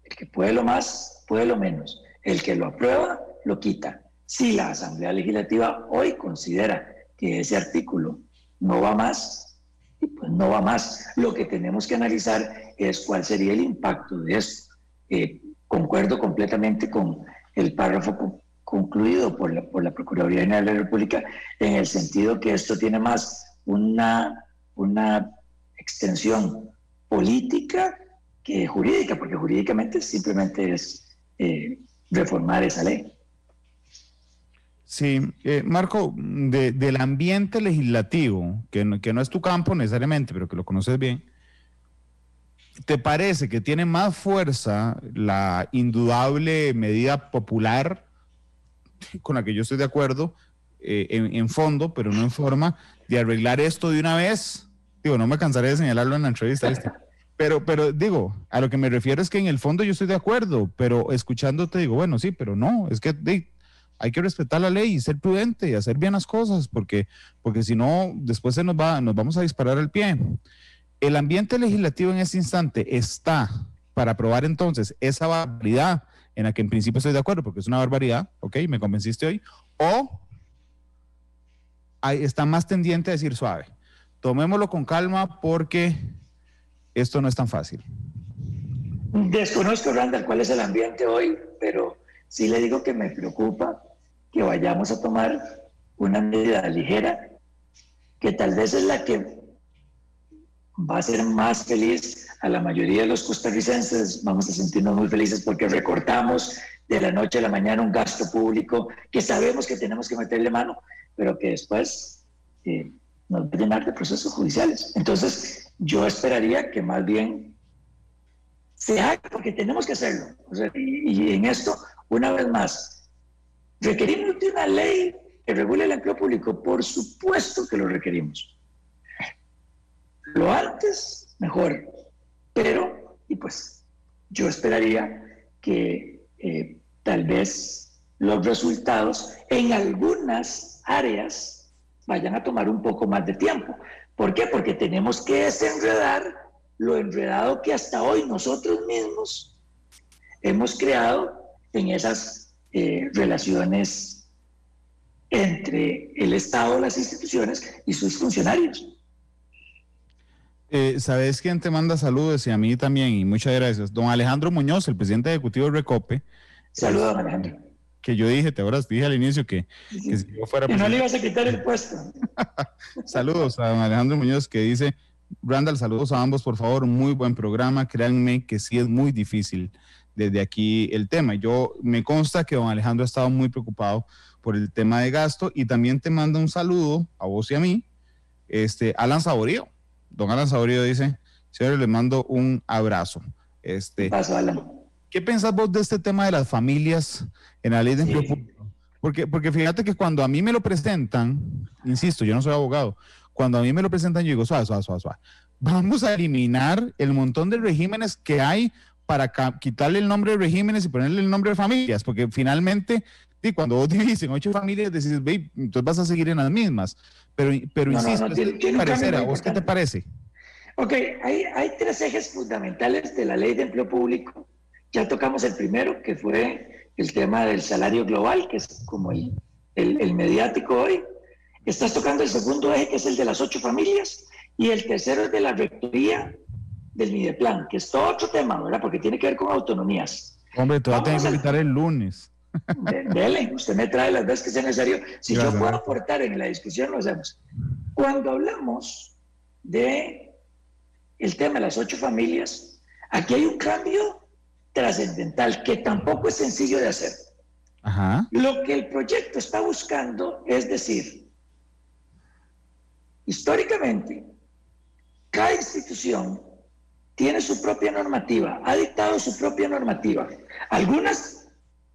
el que puede lo más, puede lo menos. El que lo aprueba, lo quita. Si la Asamblea Legislativa hoy considera que ese artículo no va más, pues no va más. Lo que tenemos que analizar es cuál sería el impacto de esto. concuerdo completamente con el párrafo concluido por la Procuraduría General de la República, en el sentido que esto tiene más una extensión política que jurídica, porque jurídicamente simplemente es reformar esa ley. Sí, Marco, del ambiente legislativo, que no es tu campo necesariamente, pero que lo conoces bien, ¿te parece que tiene más fuerza la indudable medida popular, con la que yo estoy de acuerdo, en fondo, pero no en forma, de arreglar esto de una vez? Digo, no me cansaré de señalarlo en la entrevista, ¿viste? Pero digo, a lo que me refiero es que en el fondo yo estoy de acuerdo, pero escuchándote digo, bueno, sí, pero no, es que hay que respetar la ley y ser prudente y hacer bien las cosas, porque si no, después nos vamos a disparar el pie. El ambiente legislativo en este instante está para aprobar entonces esa barbaridad en la que en principio estoy de acuerdo, porque es una barbaridad, ok, me convenciste hoy, o está más tendiente a decir suave, tomémoslo con calma porque esto no es tan fácil. Desconozco, Randall, cuál es el ambiente hoy, pero sí le digo que me preocupa que vayamos a tomar una medida ligera, que tal vez es la que va a hacer más feliz a la mayoría de los costarricenses. Vamos a sentirnos muy felices porque recortamos de la noche a la mañana un gasto público que sabemos que tenemos que meterle mano, pero que después nos va a llenar de procesos judiciales. Entonces, yo esperaría que más bien se haga, porque tenemos que hacerlo. O sea, y en esto, una vez más, ¿requerimos de una ley que regule el empleo público? Por supuesto que lo requerimos. Lo antes, mejor. Pero, y pues, yo esperaría que tal vez los resultados en algunas áreas vayan a tomar un poco más de tiempo. ¿Por qué? Porque tenemos que desenredar lo enredado que hasta hoy nosotros mismos hemos creado en esas relaciones entre el Estado, las instituciones y sus funcionarios. ¿Sabes quién te manda saludos? Y a mí también, y muchas gracias. Don Alejandro Muñoz, el presidente ejecutivo de Recope. Saludos, Alejandro. Que yo dije al inicio que si yo fuera presidente, no le ibas a quitar el puesto. Saludos a don Alejandro Muñoz, que dice: Randall, saludos a ambos, por favor, muy buen programa. Créanme que sí es muy difícil desde aquí el tema. Me consta que don Alejandro ha estado muy preocupado por el tema de gasto, y también te manda un saludo a vos y a mí, Alan Saborío. Don Alan Saborío dice: señores, les mando un abrazo. ¿Qué pasó, Alan? ¿Qué pensás vos de este tema de las familias en la ley de empleo público? Porque fíjate que cuando a mí me lo presentan, insisto, yo no soy abogado, cuando a mí me lo presentan yo digo, suave. Vamos a eliminar el montón de regímenes que hay para quitarle el nombre de regímenes y ponerle el nombre de familias, porque finalmente, cuando vos divides en 8 familias, decís, ve, entonces vas a seguir en las mismas. Pero insisto, tiene parecer, ¿a vos qué te parece? Ok, hay 3 ejes fundamentales de la ley de empleo público. Ya tocamos el primero, que fue el tema del salario global, que es como el mediático hoy. Estás tocando el segundo eje, que es el de las 8 familias, y el tercero es de la rectoría del Mideplan, que es todo otro tema, ¿verdad? Porque tiene que ver con autonomías. Hombre, te vas a tener que invitar el lunes. Dele, usted me trae las veces que sea necesario. Si Gracias, yo puedo aportar en la discusión, lo hacemos. Cuando hablamos de el tema de las 8 familias, aquí hay un cambio trascendental que tampoco es sencillo de hacer. Ajá. Lo que el proyecto está buscando es decir, históricamente, cada institución tiene su propia normativa, ha dictado su propia normativa. Algunas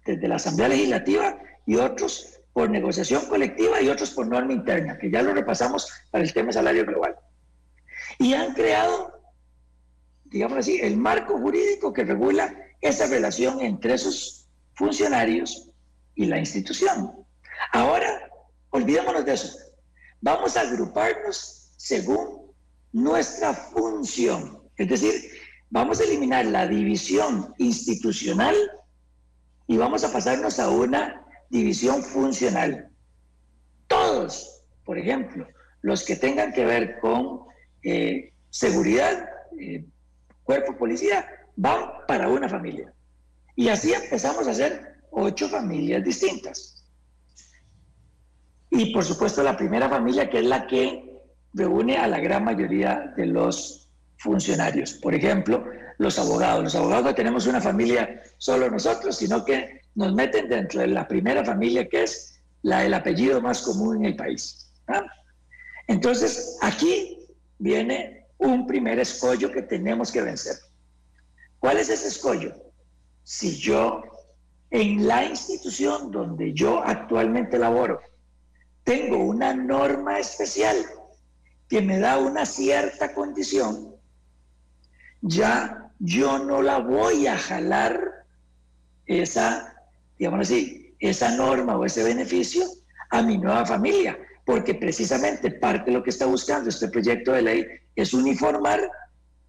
desde la Asamblea Legislativa y otros por negociación colectiva y otros por norma interna, que ya lo repasamos para el tema de salario global. Y han creado, digamos así, el marco jurídico que regula esa relación entre esos funcionarios y la institución. Ahora, olvidémonos de eso. Vamos a agruparnos según nuestra función. Es decir, vamos a eliminar la división institucional y vamos a pasarnos a una división funcional. Todos, por ejemplo, los que tengan que ver con seguridad, cuerpo, policía, van para una familia. Y así empezamos a hacer 8 familias distintas. Y por supuesto la primera familia, que es la que reúne a la gran mayoría de los funcionarios. Por ejemplo, los abogados. Los abogados no tenemos una familia solo nosotros, sino que nos meten dentro de la primera familia, que es la del apellido más común en el país. Entonces, aquí viene un primer escollo que tenemos que vencer. ¿Cuál es ese escollo? Si yo, en la institución donde yo actualmente laboro, tengo una norma especial que me da una cierta condición, ya yo no la voy a jalar esa, digamos así, esa norma o ese beneficio a mi nueva familia, porque precisamente parte de lo que está buscando este proyecto de ley es uniformar.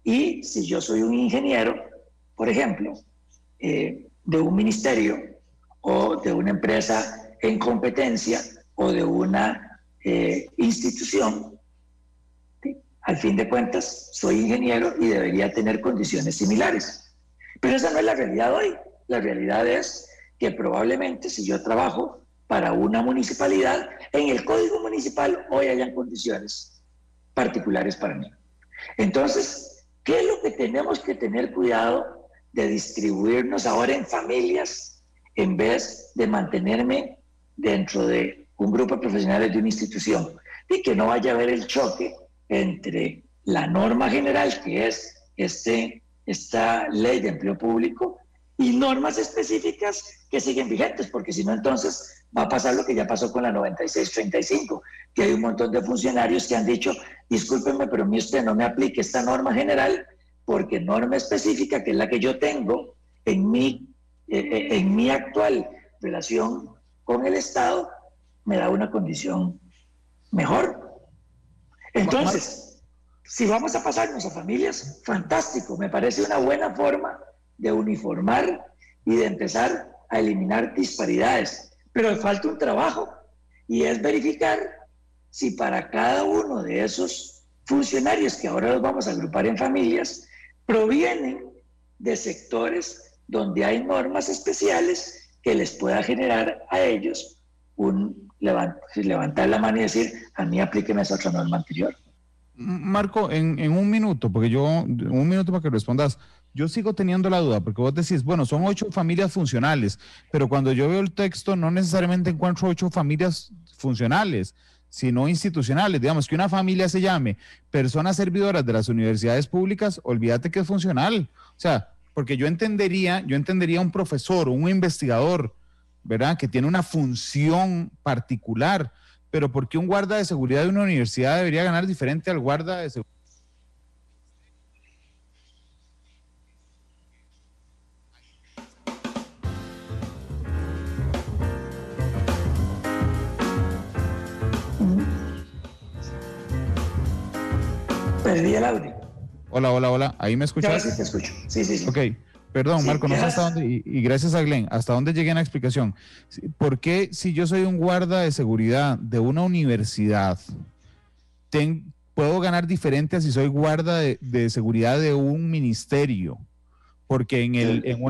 Y si yo soy un ingeniero, por ejemplo, de un ministerio o de una empresa en competencia o de una institución, ¿sí? Al fin de cuentas soy ingeniero y debería tener condiciones similares. Pero esa no es la realidad hoy. La realidad es que probablemente si yo trabajo para una municipalidad, en el código municipal hoy hayan condiciones particulares para mí. Entonces, ¿qué es lo que tenemos que tener cuidado de distribuirnos ahora en familias en vez de mantenerme dentro de un grupo de profesionales de una institución? Y que no vaya a haber el choque entre la norma general, que es esta ley de empleo público, y normas específicas que siguen vigentes, porque si no, entonces va a pasar lo que ya pasó con la 9635, que hay un montón de funcionarios que han dicho, discúlpenme, pero a mí usted no me aplique esta norma general, porque norma específica, que es la que yo tengo en mi actual relación con el Estado, me da una condición mejor. Entonces, si vamos a pasarnos a familias, fantástico, me parece una buena forma de uniformar y de empezar a eliminar disparidades. Pero falta un trabajo, y es verificar si para cada uno de esos funcionarios, que ahora los vamos a agrupar en familias, provienen de sectores donde hay normas especiales que les pueda generar a ellos levantar la mano y decir, a mí aplíqueme esa otra norma anterior. Marco, en un minuto, un minuto para que respondas. Yo sigo teniendo la duda, porque vos decís, bueno, son 8 familias funcionales, pero cuando yo veo el texto no necesariamente encuentro 8 familias funcionales, sino institucionales. Digamos, que una familia se llame personas servidoras de las universidades públicas, olvídate que es funcional. O sea, porque yo entendería un profesor, un investigador, ¿verdad?, que tiene una función particular, pero ¿por qué un guarda de seguridad de una universidad debería ganar diferente al guarda de seguridad? Perdí el audio. Hola, ¿ahí me escuchas? Ya sí te escucho, sí. Ok, perdón, sí, Marco, no sé hasta dónde, y gracias a Glenn, hasta dónde llegué en la explicación. ¿Por qué si yo soy un guarda de seguridad de una universidad, puedo ganar diferente a si soy guarda de seguridad de un ministerio? Porque en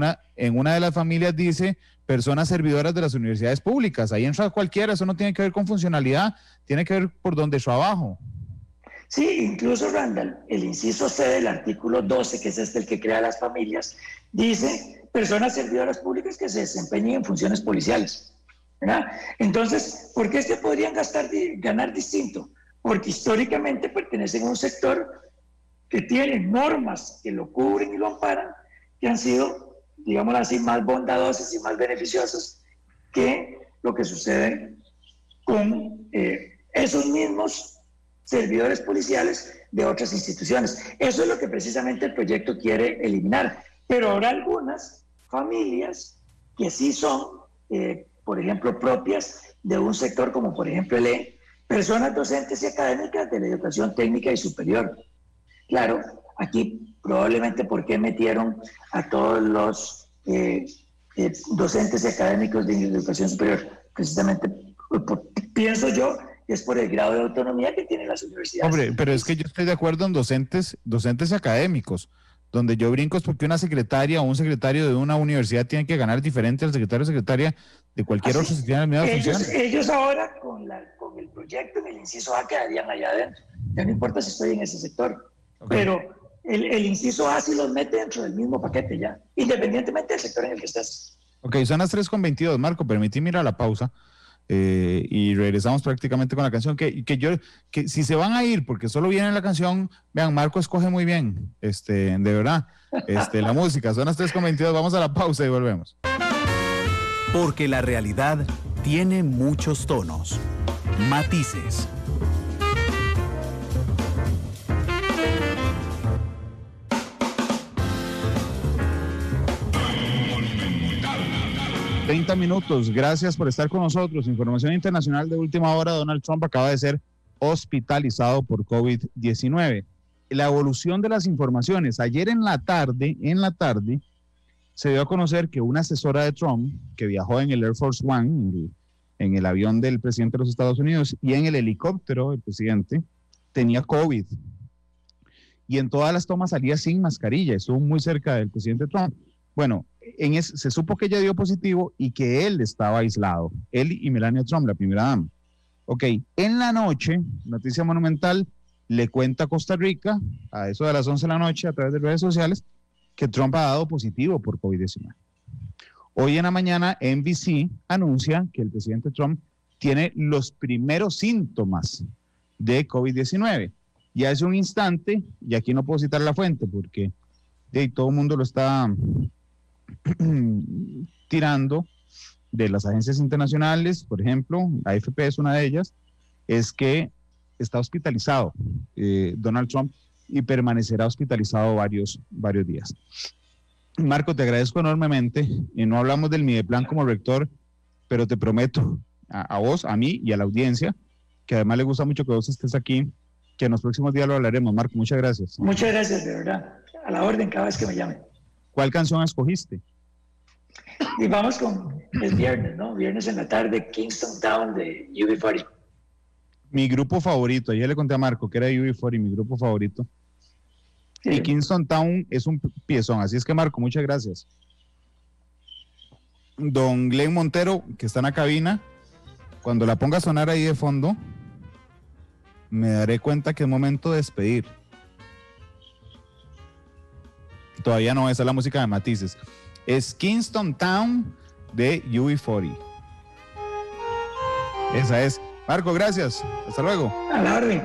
una de las familias dice personas servidoras de las universidades públicas, ahí entra cualquiera, eso no tiene que ver con funcionalidad, tiene que ver por donde trabajo. Sí, incluso, Randall, el inciso C del artículo 12, que es el que crea las familias, dice personas servidoras públicas que se desempeñen en funciones policiales, ¿verdad? Entonces, ¿por qué es que podrían ganar distinto? Porque históricamente pertenecen a un sector que tiene normas que lo cubren y lo amparan, que han sido, digámoslo así, más bondadosas y más beneficiosas que lo que sucede con esos mismos servidores policiales de otras instituciones. Eso es lo que precisamente el proyecto quiere eliminar. Pero habrá algunas familias que sí son, por ejemplo, propias de un sector como por ejemplo personas docentes y académicas de la educación técnica y superior. Claro, aquí probablemente ¿por qué metieron a todos los docentes y académicos de educación superior? Precisamente, pienso yo, es por el grado de autonomía que tienen las universidades. Hombre, pero es que yo estoy de acuerdo en docentes y académicos, donde yo brinco es porque una secretaria o un secretario de una universidad tiene que ganar diferente al secretario o secretaria de cualquier otro que tiene la misma función. Ellos ahora con el proyecto en el inciso A quedarían allá adentro. Ya no importa si estoy en ese sector. Okay. Pero el inciso A sí los mete dentro del mismo paquete ya, independientemente del sector en el que estés. Ok, son las 3:22, Marco, permití mirar la pausa y regresamos prácticamente con la canción, que si se van a ir porque solo viene la canción, vean, Marco escoge muy bien, de verdad, la música, son las 3:22, vamos a la pausa y volvemos. Porque la realidad tiene muchos tonos, matices. ...30 minutos, gracias por estar con nosotros. Información internacional de última hora: Donald Trump acaba de ser hospitalizado por COVID-19. La evolución de las informaciones: ayer en la tarde, se dio a conocer que una asesora de Trump, que viajó en el Air Force One, en el avión del presidente de los Estados Unidos, y en el helicóptero del presidente, tenía COVID. Y en todas las tomas salía sin mascarilla, estuvo muy cerca del presidente Trump. Bueno, se supo que ella dio positivo y que él estaba aislado, él y Melania Trump, la primera dama. Ok, en la noche, Noticia Monumental le cuenta a Costa Rica, a eso de las 11 de la noche, a través de redes sociales, que Trump ha dado positivo por COVID-19. Hoy en la mañana, NBC anuncia que el presidente Trump tiene los primeros síntomas de COVID-19. Y hace un instante, y aquí no puedo citar la fuente porque todo el mundo lo está tirando de las agencias internacionales, por ejemplo, AFP es una de ellas, es que está hospitalizado Donald Trump y permanecerá hospitalizado varios días. Marco, te agradezco enormemente, y no hablamos del Mideplan como rector, pero te prometo a vos, a mí y a la audiencia, que además le gusta mucho que vos estés aquí, que en los próximos días lo hablaremos. Marco, muchas gracias. Muchas gracias, de verdad, a la orden cada vez que me llamen. ¿Cuál canción escogiste? Y vamos con el viernes, ¿no? Viernes en la tarde, Kingston Town de UB40. Mi grupo favorito, ayer le conté a Marco que era UB40, mi grupo favorito. Sí. Y Kingston Town es un piezón, así es que Marco, muchas gracias. Don Glenn Montero, que está en la cabina, cuando la ponga a sonar ahí de fondo, me daré cuenta que es momento de despedir. Todavía no, esa es la música de Matices. Es Kingston Town de UB40. Esa es. Marco, gracias. Hasta luego. A la orden.